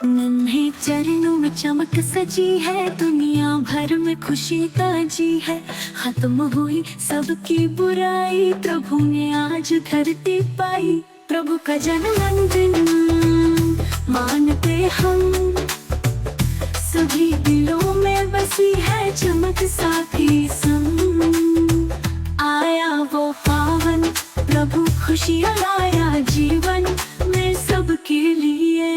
नन्हे चमक सजी है, दुनिया भर में खुशी ताजी है। खत्म हुई सबकी बुराई, प्रभु ने आज धरती पाई। प्रभु का जन्मदिन मानते हम, सभी दिलों में बसी है चमक साथी संग। आया वो पावन प्रभु, खुशियाँ लाया जीवन में सबके लिए।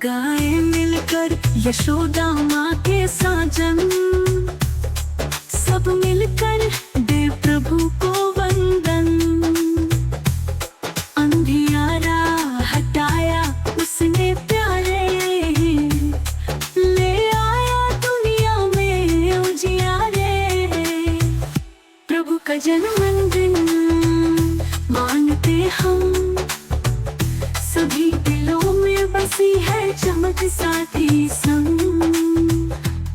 गाए मिलकर यशोदा माँ के साजन, सब मिलकर दे प्रभु को वंदन। अंधियारा हटाया उसने प्यारे, ले आया दुनिया में उजियारे। प्रभु का जन्मदिन मानते हम, सभी दिलों में बसी है चमक साथी संग।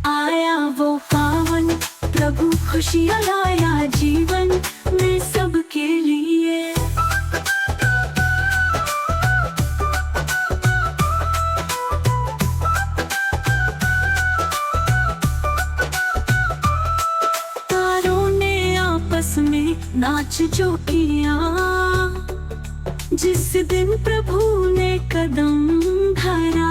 आया वो पावन प्रभु, खुशियाँ लाया जीवन में सबके लिए। तारों ने आपस में नाच जो किया, जिस दिन प्रभु ने कदम धरा।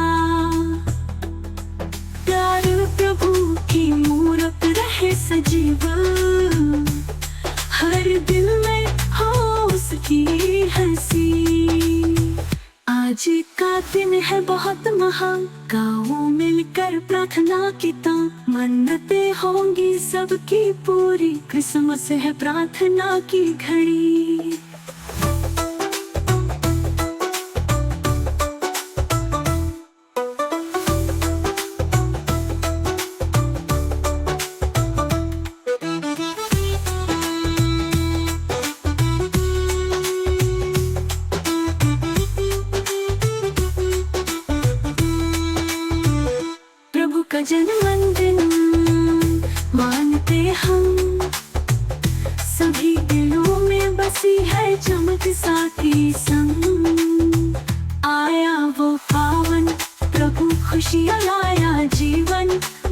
प्यार प्रभु की मूरत रहे सजीव, हर दिल में हो उसकी हंसी। आज का दिन है बहुत महान, गाओ मिलकर प्रार्थना की तान। मन्नतें होंगी सबकी पूरी, क्रिसमस है प्रार्थना की घड़ी। का जन्मदिन मानते हम, सभी दिलों में बसी है चमक साथी संग। आया वो पावन प्रभु, खुशियाँ लाया जीवन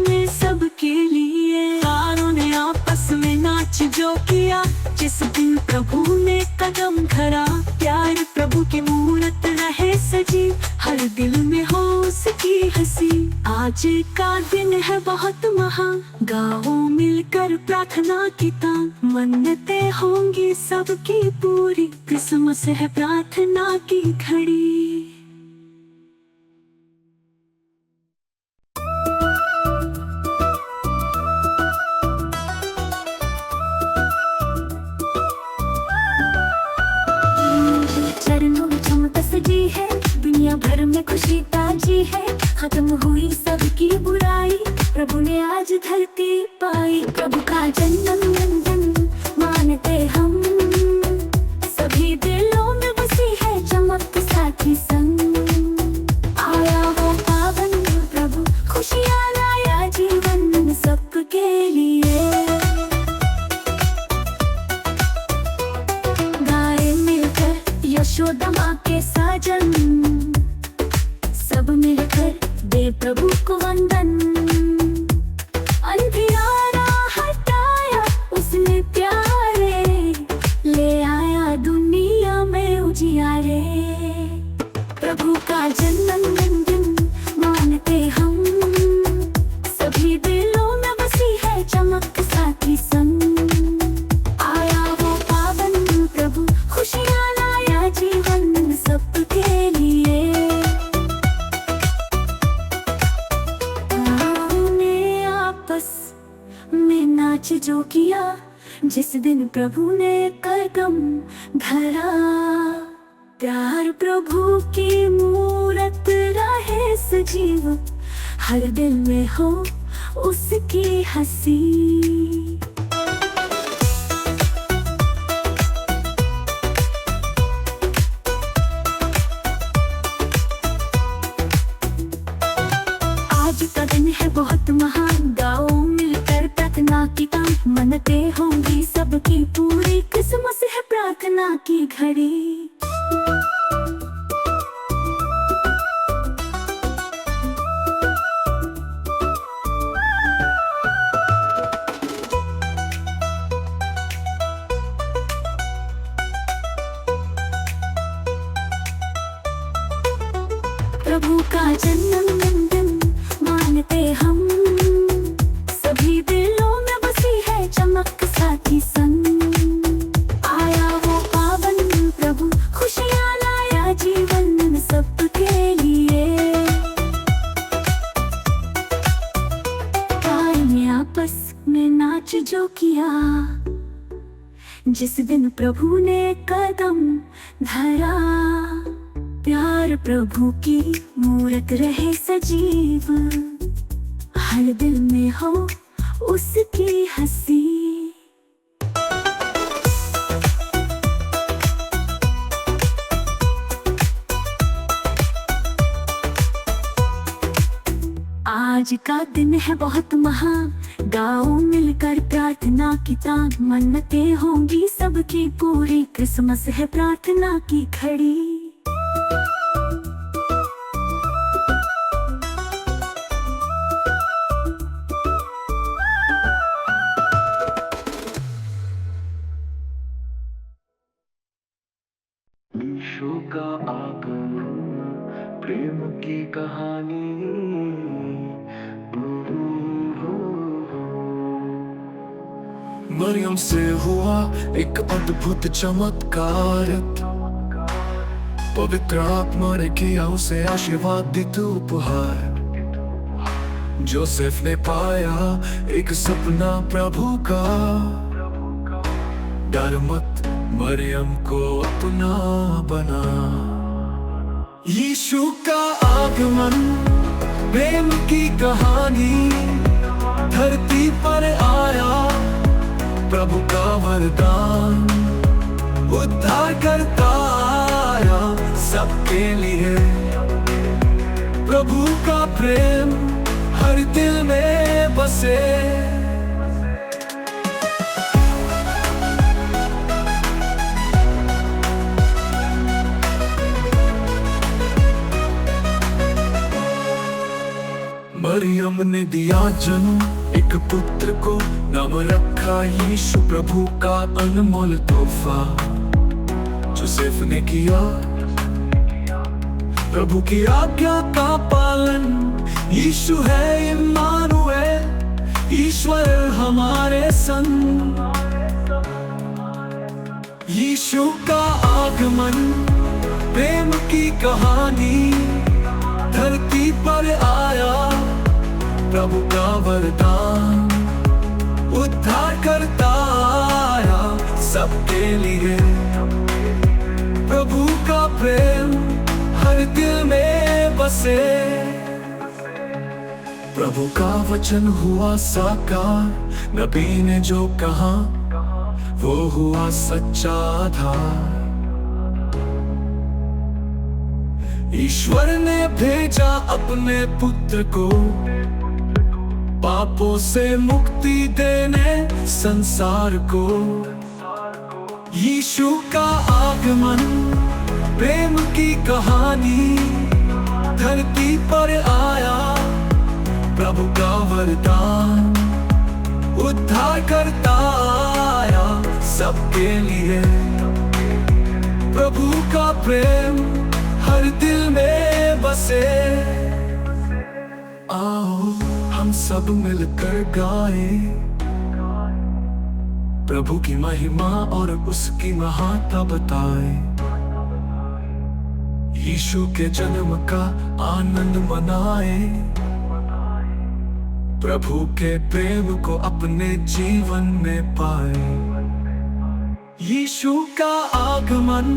में सबके लिए। तारों ने आपस में नाच जो किया, जिस दिन प्रभु ने कदम धरा। प्यार प्रभु की मूरत रहे सजी, हर दिल में हो उसकी हंसी। आज का दिन है बहुत महान, गाओ मिलकर प्रार्थना की तान। मन्नतें होंगी सबकी पूरी, क्रिसमस है प्रार्थना की घड़ी। चरणों में चमक सजी है, दुनिया भर में खुशी ताजी है। खत्म हुई सबकी बुराई, प्रभु ने आज धरती पाई। प्रभु का जन्मदिन मानते हम, सभी दिलों में बसी है चमक साथी संग। आया वो पावन प्रभु, खुशियाँ लाया जीवन में सबके लिए। गाए मिलकर यशोदा माँ के साजन, सब मिलकर दे प्रभु को वंदन। अंधियारा हटाया उसने प्यारे, ले आया दुनिया में उजियारे। प्रभु का जन्मदिन मानते हम, सभी दिलों में बसी है चमक साथी संग। आया वो पावन प्रभु, खुशियाँ लाया जीवन में सबके लिए। में नाच जो किया, जिस दिन प्रभु ने कदम धरा। प्यार प्रभु की मूरत रहे सजीव, हर दिल में हो उसकी हंसी। आज का दिन है बहुत महान, गाओ मिलकर प्रार्थना की तान। मन्नतें होंगी सबकी पूरी, क्रिसमस है प्रार्थना की घड़ी। प्रभु का जन्मदिन मानते हम, सभी दिलों में बसी है चमक साथी संग। आया वो पावन प्रभु, खुशियाँ लाया जीवन में सबके लिए। आपस में नाच जो किया, जिस दिन प्रभु ने कदम धरा, प्यार प्रभु की मूरत रहे सजीव, हर दिल में हो उसकी हंसी। आज का दिन है बहुत महान, गाओ मिलकर प्रार्थना की तान, मन्नतें होंगी सबकी पूरी, क्रिसमस है प्रार्थना की घड़ी। यीशु का आगमन प्रेम की कहानी। मरियम से हुआ एक अद्भुत चमत्कार, पवित्र आत्मा ने किया उसे आशीर्वादित उपहार। जोसेफ ने पाया एक सपना प्रभु का, डर मत मरियम को अपना बना। यीशु का आगमन प्रेम की कहानी, धरती पर आया प्रभु का वरदान, उद्धार करता आया सबके लिए। प्रभु का प्रेम हर दिल में बसे। मरियम ने दिया जन्म एक पुत्र को, नाम रखा यीशु प्रभु का अनमोल तोहफा। जोसेफ ने किया प्रभु की आज्ञा का पालन, यीशु है इम्मानुएल, ईश्वर हमारे संग। यीशु का आगमन प्रेम की कहानी, धरती पर आया प्रभु का वरदान, उद्धार करता आया सबके लिए। प्रभु का प्रेम हर दिल में बसे। प्रभु का वचन हुआ साकार, नबी ने जो कहा वो हुआ सच्चा आधार। ईश्वर ने भेजा अपने पुत्र को, पापों से मुक्ति देने संसार को। यीशु का आगमन प्रेम की कहानी, धरती पर आया प्रभु का वरदान, उद्धार करता आया सबके लिए। प्रभु का प्रेम हर दिल में बसे। आओ हम सब मिलकर गाए प्रभु की महिमा और उसकी महानता बताए। यीशु के जन्म का आनंद मनाए, प्रभु के प्रेम को अपने जीवन में पाए। यीशु का आगमन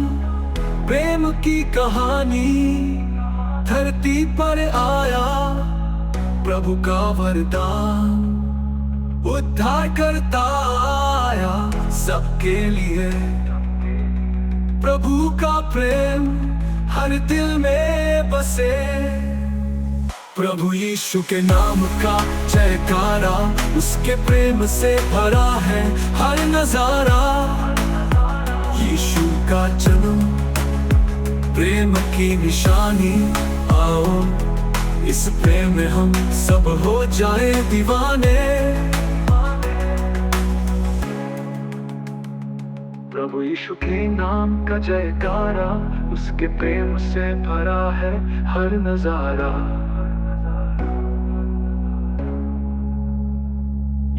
प्रेम की कहानी, धरती पर आया प्रभु का वरदान, उद्धार करता आया सबके लिए। प्रभु का प्रेम हर दिल में बसे। प्रभु यीशु के नाम का जयकारा, उसके प्रेम से भरा है हर नजारा। यीशु का जन्म प्रेम की निशानी, आओ इस प्रेम में हम सब हो जाए दीवाने। प्रभु यीशु के नाम का जयकारा, उसके प्रेम से भरा है हर नजारा।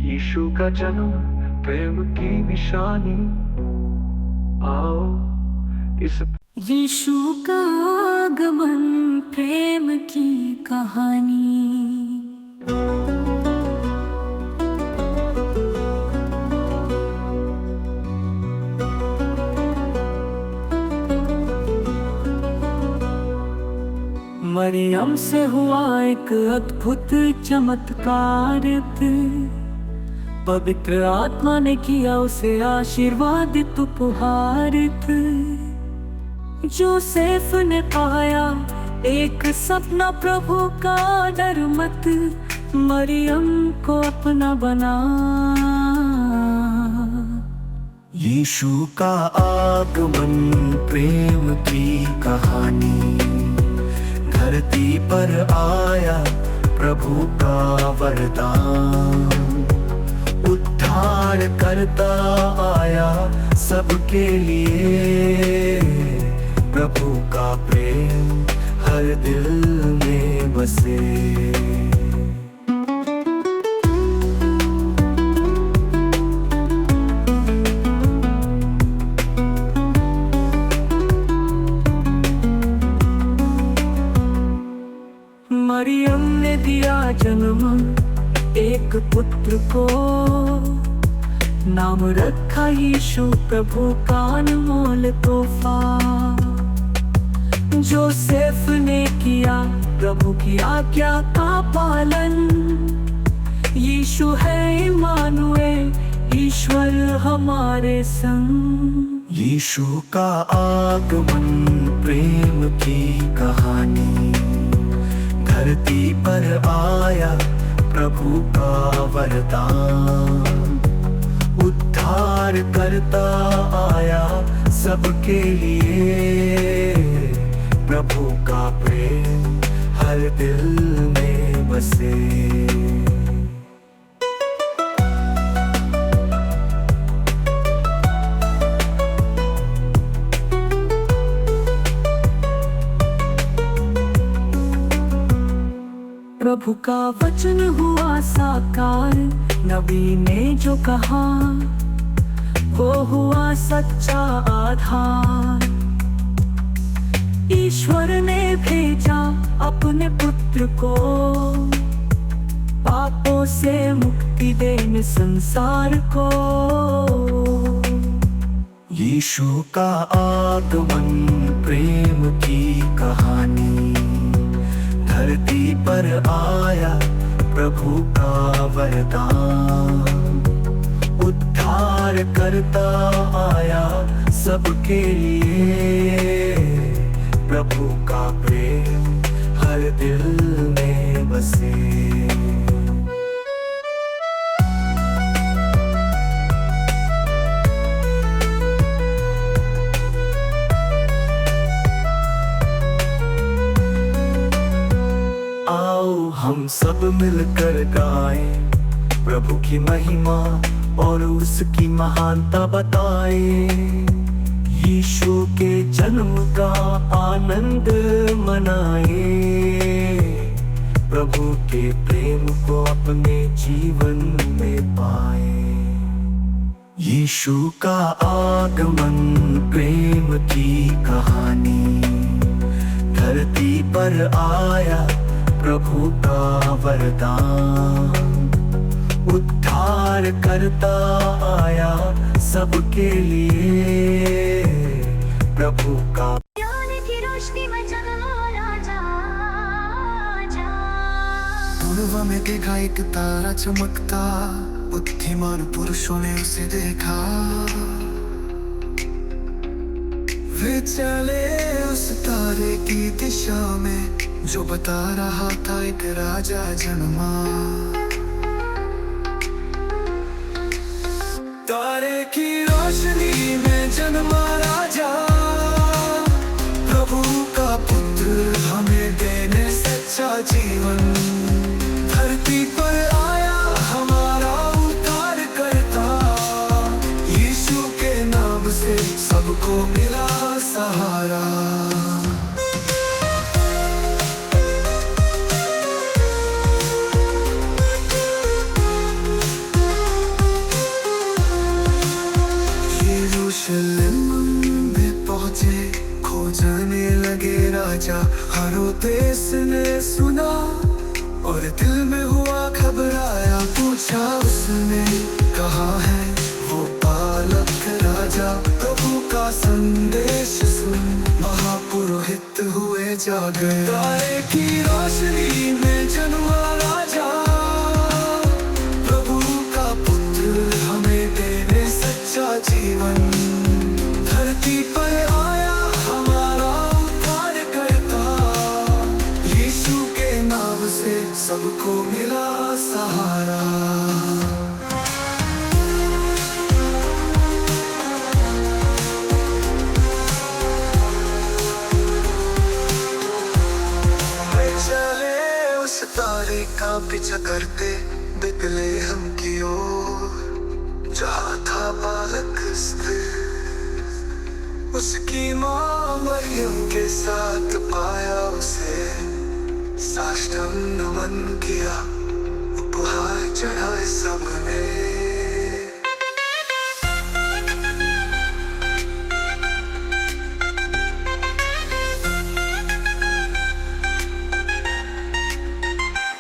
यीशु का जन्म प्रेम की निशानी, आओ इस यीशु का आगमन प्रेम की कहानी। मरियम से हुआ एक अद्भुत चमत्कार, पवित्र आत्मा ने किया उसे आशीर्वादित उपहार। जोसेफ ने पाया एक सपना प्रभु का डर मत, मरियम को अपना बना। यीशु का आगमन प्रेम की कहानी, धरती पर आया प्रभु का वरदान। उद्धार करता आया सबके लिए, प्रभु का प्रेम हर दिल में बसे। मरियम ने दिया जन्म एक पुत्र को, नाम रखा यीशु प्रभु का अनमोल तोहफा। जोसेफ ने किया प्रभु की आज्ञा का पालन, यीशु है इम्मानुएल, ईश्वर हमारे संग। यीशु का आगमन प्रेम की कहानी, धरती पर आया प्रभु का वरदान। उद्धार करता आया सबके लिए, प्रभु का प्रेम हर दिल में बसे। प्रभु का वचन हुआ साकार, नबी ने जो कहा वो हुआ सच्चा आधार। ईश्वर ने भेजा अपने पुत्र को, पापों से मुक्ति देने संसार को। यीशु का आगमन प्रेम की कहानी, धरती पर आया प्रभु का वरदान। उद्धार करता आया सबके लिए, प्रभु का प्रेम हर दिल में बसे। हम सब मिलकर गाएं प्रभु की महिमा और उसकी महानता बताएं। यीशु के जन्म का आनंद मनाएं, प्रभु के प्रेम को अपने जीवन में पाएं। यीशु का आगमन प्रेम की कहानी, धरती पर आया प्रभु का वरदान। उद्धार करता आया सबके लिए, प्रभु का ज्ञान की रोशनी में जगा जा। पूर्व में देखा एक तारा चमकता, बुद्धिमान पुरुषों ने उसे देखा। वे चले उस तारे की दिशा में, जो बता रहा था एक राजा जन्मा। तारे की रोशनी में जन्मा राजा, प्रभु का पुत्र हमें देने सच्चा जीवन। धरती पर आया हमारा उद्धार करता, यीशु के नाम से सहारा। यरूशलेम में पहुंचे, खोजने लगे राजा। हर देश ने सुना और दिल में हुआ घबराया। पूछा उसने, कहाँ है वो बालक राजा? प्रभु का संदेश सुन महापुरोहित हुए जागे। तारे की रोशनी में जन्मा राजा, प्रभु का पुत्र हमें देने सच्चा जीवन। धरती पर आया हमारा उद्धार करता, यीशु के नाम से सबको मिला सहारा। चले उस तारे का पीछा करते बेतलेहम की ओर, जहाँ था बालक स्थिर। उसकी माँ मरियम के साथ पाया उसे, साष्टांग नमन किया, उपहार चढ़ाए सबने।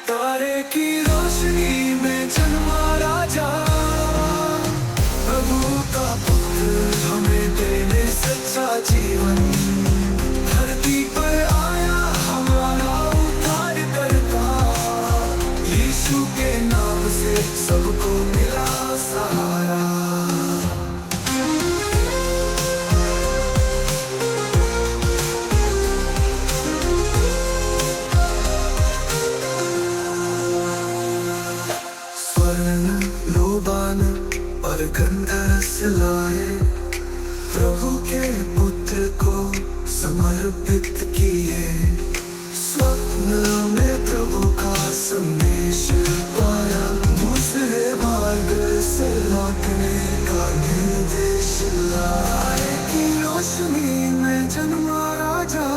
तारे की रोशनी में जन्मा राजा, प्रभु का पुत्र हमें देने सच्चा जीवन। धरती पर आया हमारा उद्धार करता, यीशु के नाम से सबको मिला सहारा। स्वर्ण लोबान और गंधरस लाए, प्रभु के पुत्र को समर्पित किए। स्वप्न में प्रभु का संदेश पाया, दूसरे मार्ग से लौटने का निर्देश लाए। की रोशनी में जन्मा राजा,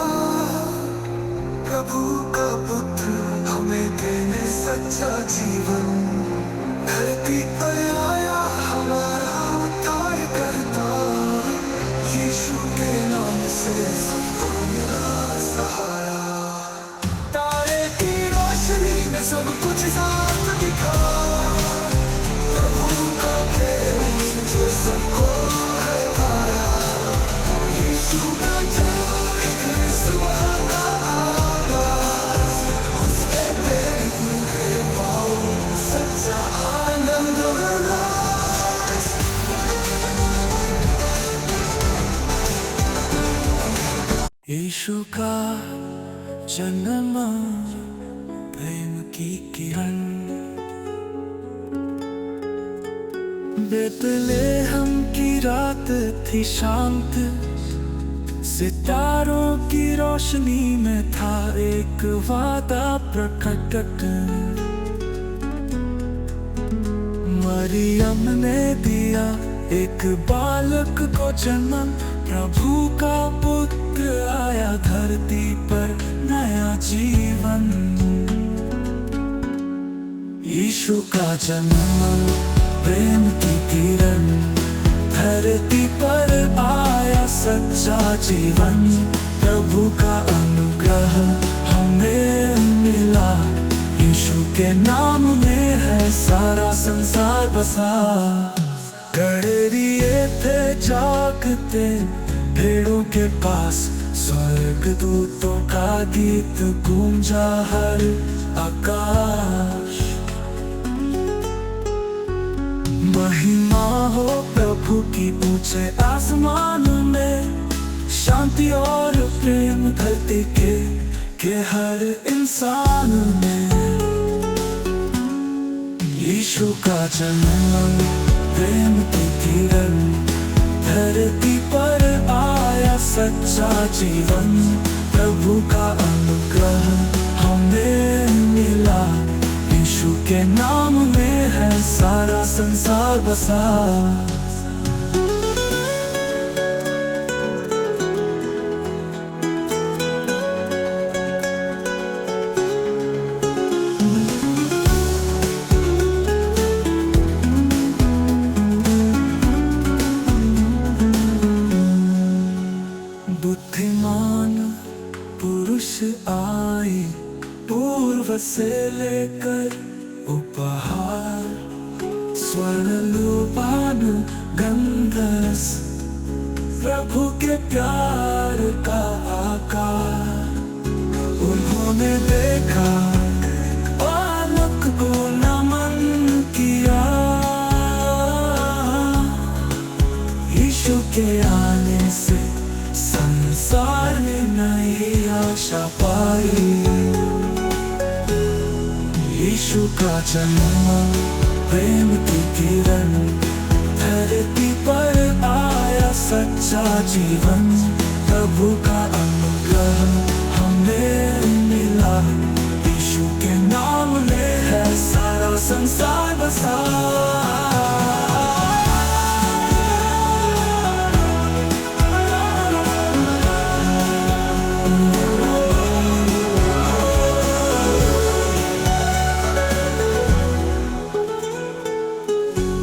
प्रभु का पुत्र हमें देने सच्चा जीवन। धरती पर आया हमारा उद्धार करता, यीशु के नाम से सबको मिला सहारा। तारे की रोशनी में सब कुछ साफ दिखा, प्रभु का प्रेम जो सबको है पाया। यीशु का जन्म एक सुबह का आगाज, उसके प्रेम के पाओ सच्चा आनंद उल्लास। यीशु का जन्म प्रेम की किरण, बेतलेहम की रात थी शांत। सितारों की रोशनी में था एक वादा प्रकट। मरियम ने दिया एक बालक को जन्म, प्रभु का पुत्र आया धरती पर नया जीवन। यीशु का जन्म प्रेम की किरण, धरती पर आया सच्चा जीवन। प्रभु का अनुग्रह हमें मिला, यीशु के नाम में है सारा संसार बसा। गडरिए थे जागते भेड़ों के पास, स्वर्गदूतों का गीत गूंजा हर आकाश। महिमा हो प्रभु की ऊंचे आसमान में, शांति और प्रेम धरती के हर इंसान में। यीशु का जन्म प्रेम की किरण, धरती पर आया सच्चा जीवन। प्रभु का अनुग्रह हमें मिला, यीशु के नाम में है सारा संसार बसा। बुद्धिमान पुरुष आए पूर्व से लेकर उपहार, स्वर्ण लोपान गंधरस, प्रभु के प्यार का आकार। उन्होंने देखा बालक को नमन किया, यीशु के आने से संसार में नई आशा पाई। यीशु का जन्म प्रेम की किरण, धरती पर आया सच्चा जीवन। प्रभु का अनुग्रह हमें मिला, यीशु के नाम में है सारा संसार बसा।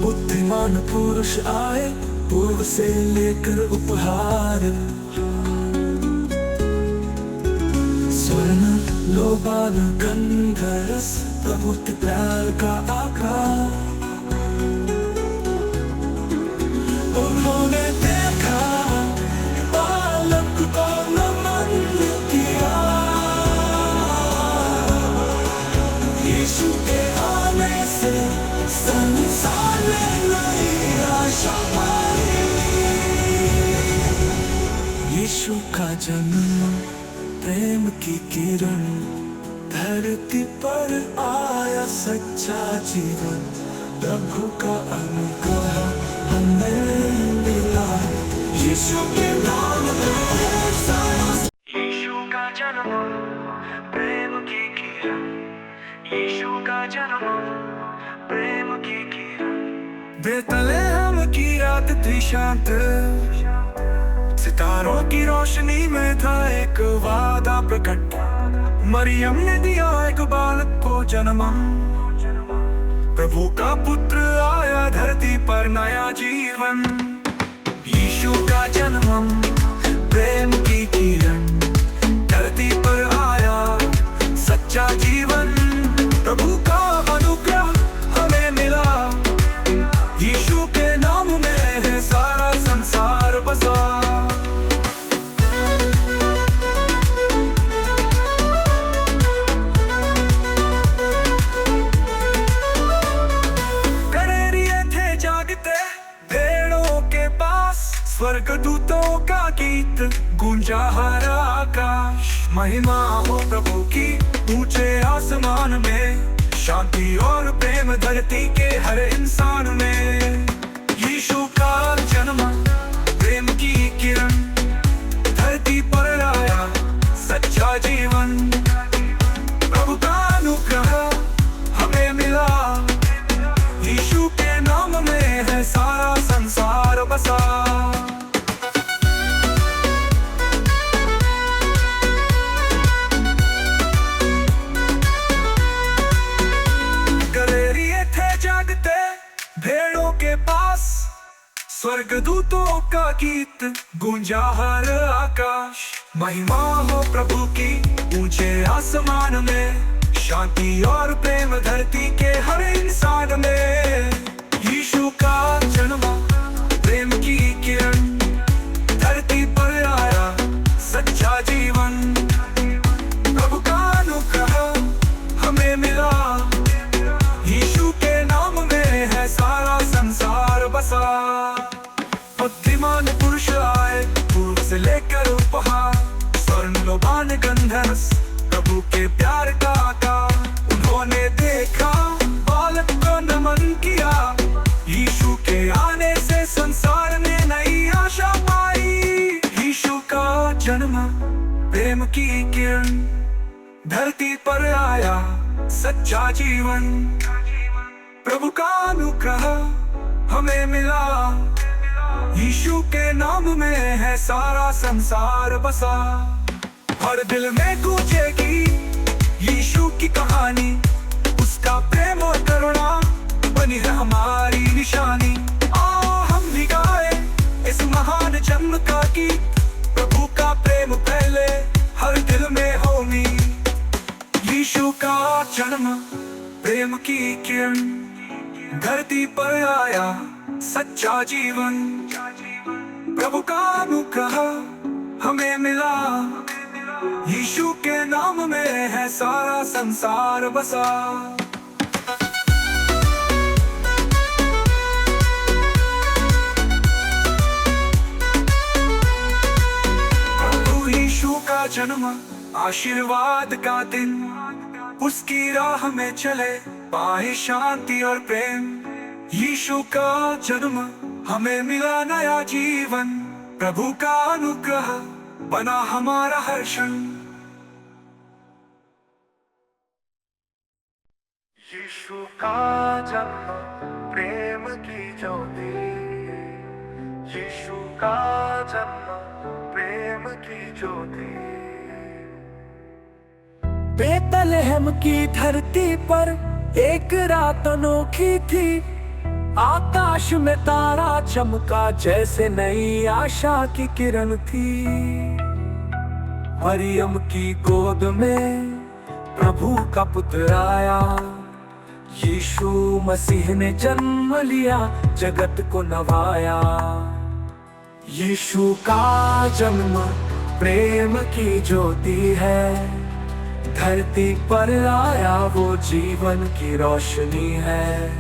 बुद्धिमान पुरुष आए पूर्व से लेकर उपहार, स्वर्ण लोबान गंधरस, प्रभु के प्यार का आकार। उन्होंने देखा बालक को नमन किया, यीशु के आने से संसार में नई आशा पाई। यीशु का जन्म प्रेम की किरण, धरती पर आया सच्चा जीवन। प्रभु का अनुग्रह हमें मिला, यीशु के नाम में है सारा। यीशु का जन्म प्रेम की किरण, यीशु का जन्म प्रेम की किरण। बेतलेहम की रात थी शांत, सितारों की रोशनी में था एक वादा प्रकट। मरियम ने दिया एक बालक को जन्म, प्रभु का पुत्र आया धरती पर नया जीवन। यीशु का जन्म प्रेम की किरण, धरती पर आया सच्चा जीवन। प्रभु का अनुग्रह हमें मिला, यीशु के नाम में है सारा संसार बसा। गलेरिये थे जागते भेड़ों के पास, स्वर्गदूतों का गीत गूंजा हर आकाश। महिमा हो प्रभु की ऊंचे आसमान में, शांति और प्रेम धरती के हर इंसान में। यीशु का जन्म प्रेम की किरण, धरती पर आया सच्चा जीवन। प्रभु का अनुग्रह हमें मिला, यीशु के नाम में है सारा संसार बसा। भेड़ों के पास, स्वर्गदूतों का गीत गूंजा हर आकाश। महिमा हो प्रभु की ऊंचे आसमान में, शांति और प्रेम धरती के हर इंसान में। यीशु का जन्म प्रेम की किरण, धरती पर आया सच्चा जीवन। प्रभु का अनुग्रह हमें मिला, यीशु के नाम में है सारा संसार बसा। बुद्धिमान पुरुष आए पूर्व से लेकर उपहार, स्वर्ण लोबान गंधरस, प्रभु के प्यार का आकार। उन्होंने देखा बालक को नमन किया, यीशु के आने से संसार ने नई आशा पाई। यीशु का जन्म प्रेम की किरण, धरती पर आया सच्चा जीवन। प्रभु का अनुग्रह हमें मिला, यीशु के नाम में है सारा संसार बसा। हर दिल में गूंजेगी यीशु की कहानी, उसका प्रेम और करुणा बनी है हमारी निशानी। आओ हम भी गाए इस महान जन्म का गीत, प्रभु का जन्म प्रेम की किरण, धरती पर आया सच्चा जीवन। प्रभु का अनुग्रह हमें मिला, यीशु के नाम में है सारा संसार बसा। प्रभु यीशु का जन्म आशीर्वाद का दिन, उसकी राह में चले पाए शांति और प्रेम। यीशु का जन्म हमें मिला नया जीवन, प्रभु का अनुग्रह बना हमारा हर क्षण। यीशु का जन्म प्रेम की ज्योति, यीशु का जन्म प्रेम की ज्योति। बेतलहम की धरती पर एक रात अनोखी थी, आकाश में तारा चमका जैसे नई आशा की किरण थी। मरियम की गोद में प्रभु का पुत्र आया, यीशु मसीह ने जन्म लिया, जगत को नवाया। यीशु का जन्म प्रेम की ज्योति है, धरती पर आया वो जीवन की रोशनी है।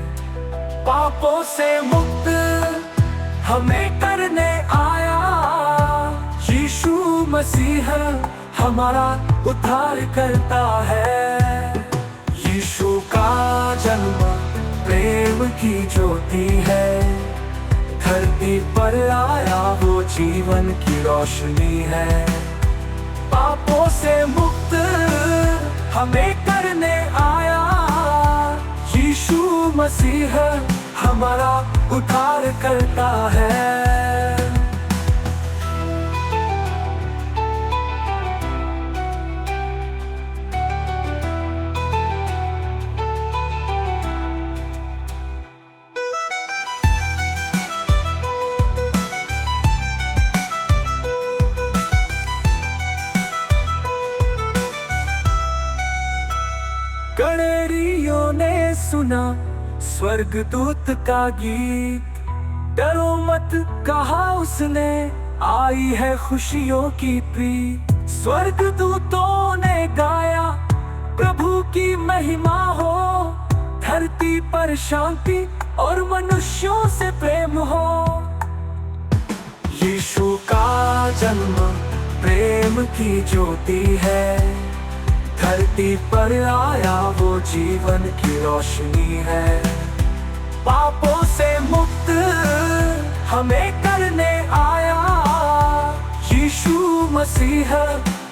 पापों से मुक्त हमें करने आया, यीशु मसीह हमारा उद्धार करता है। यीशु का जन्म प्रेम की ज्योति है, धरती पर आया वो जीवन की रोशनी है। पापों से मुक्त हमें करने आया, यीशु मसीह हमारा उद्धार करता है। गणेरियों ने सुना स्वर्गदूत का गीत, डरो मत कहा उसने, आई है खुशियों की प्रीत। स्वर्गदूतों ने गाया प्रभु की महिमा हो, धरती पर शांति और मनुष्यों से प्रेम हो। यीशु का जन्म प्रेम की ज्योति है, धरती पर आया वो जीवन की रोशनी है। पापों से मुक्त हमें करने आया, यीशु मसीह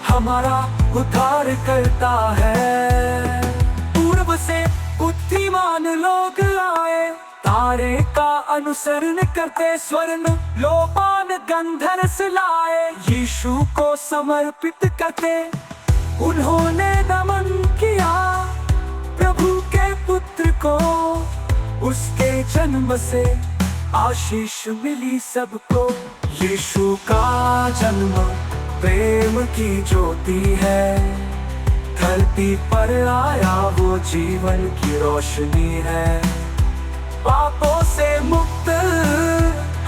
हमारा उद्धार करता है। पूर्व से बुद्धिमान लोग आए, तारे का अनुसरण करते स्वर्ण लोपान गंधर्स लाए। यीशु को समर्पित करते उन्होंने नमन किया, प्रभु के पुत्र को उसके जन्म से आशीष मिली सबको। यीशु का जन्म प्रेम की ज्योति है, धरती पर आया वो जीवन की रोशनी है। पापों से मुक्त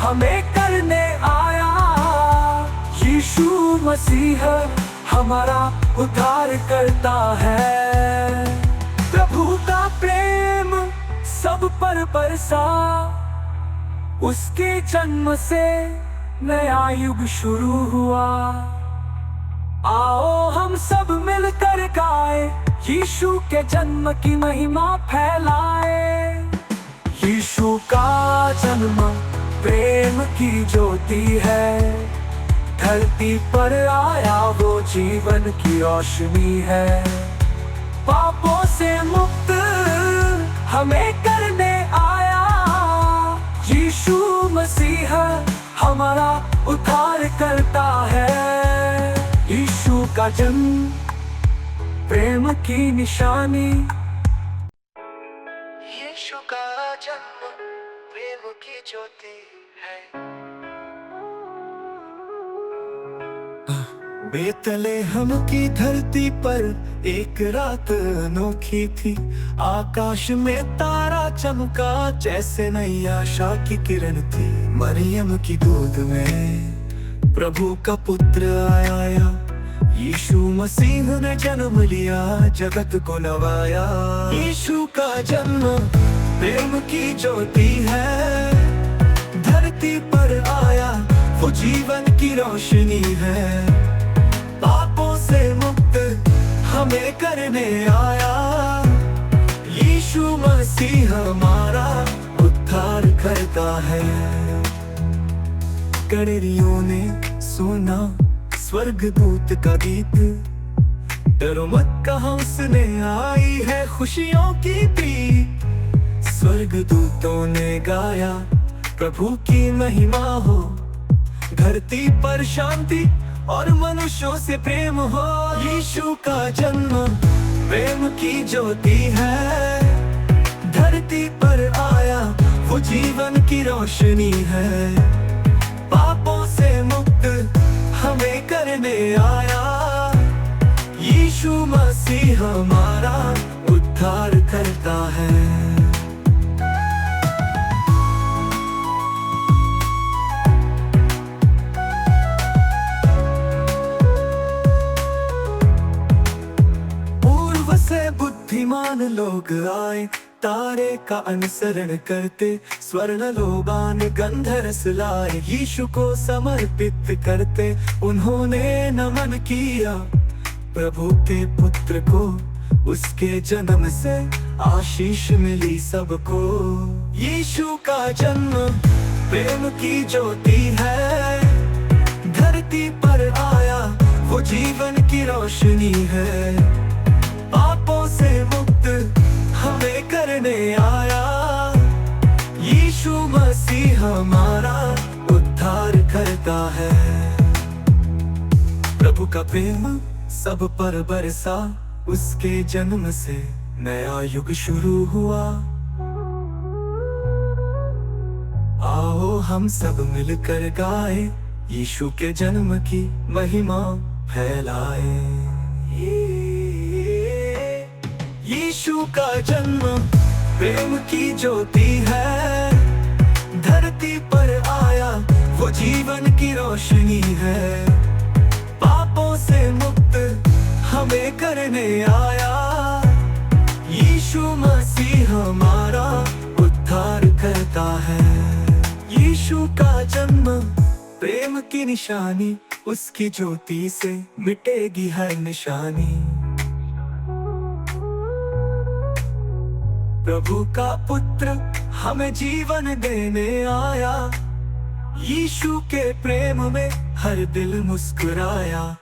हमें करने आया, यीशु मसीह हमारा उद्धार करता है। प्रभु का प्रेम सब पर बरसा, उसके जन्म से नया युग शुरू हुआ। आओ हम सब मिलकर गाए, यीशु के जन्म की महिमा फैलाए। यीशु का जन्म प्रेम की ज्योति है, धरती पर आया वो जीवन की रोशनी है। पापों से मुक्त हमें करने आया, यीशु मसीह हमारा उद्धार करता है। यीशु का जन्म प्रेम की निशानी, यीशु का जन्म प्रेम की ज्योति है। बेतलेहम की धरती पर एक रात अनोखी थी। आकाश में तारा चमका जैसे नई आशा की किरण थी। मरियम की गोद में प्रभु का पुत्र आया। यीशु मसीह ने जन्म लिया, जगत को नवाया। यीशु का जन्म प्रेम की ज्योति है। धरती पर आया वो जीवन की रोशनी है। पापों से मुक्त हमें करने आया। यीशु मसीह हमारा उद्धार करता है। कड़ेरियों ने सुना स्वर्गदूत का गीत। डरो मत कहाँ उसने आई है खुशियों की प्रीत। स्वर्गदूतों ने गाया प्रभु की महिमा हो। धरती पर शांति और मनुष्यों से प्रेम हो। यीशु का जन्म प्रेम की ज्योति है। धरती पर आया वो जीवन की रोशनी है। पापों से मुक्त हमें करने आया। यीशु मसीह हमारा उद्धार करता है। बुद्धिमान लोग आए तारे का अनुसरण करते। स्वर्ण लोबान गंधरस लाए यीशु को समर्पित करते। उन्होंने नमन किया प्रभु के पुत्र को। उसके जन्म से आशीष मिली सबको। यीशु का जन्म प्रेम की ज्योति है। धरती पर आया वो जीवन की रोशनी है। पापों से मुक्त हमें करने आया। यीशु मसीह हमारा उद्धार करता है। प्रभु का प्रेम सब पर बरसा। उसके जन्म से नया युग शुरू हुआ। आओ हम सब मिलकर गाए। यीशु के जन्म की महिमा फैलाए। यीशु का जन्म प्रेम की ज्योति है। धरती पर आया वो जीवन की रोशनी है। पापों से मुक्त हमें करने आया। यीशु मसीह हमारा उद्धार करता है। यीशु का जन्म प्रेम की निशानी। उसकी ज्योति से मिटेगी हर निशानी। प्रभु का पुत्र हमें जीवन देने आया। यीशु के प्रेम में हर दिल मुस्कुराया।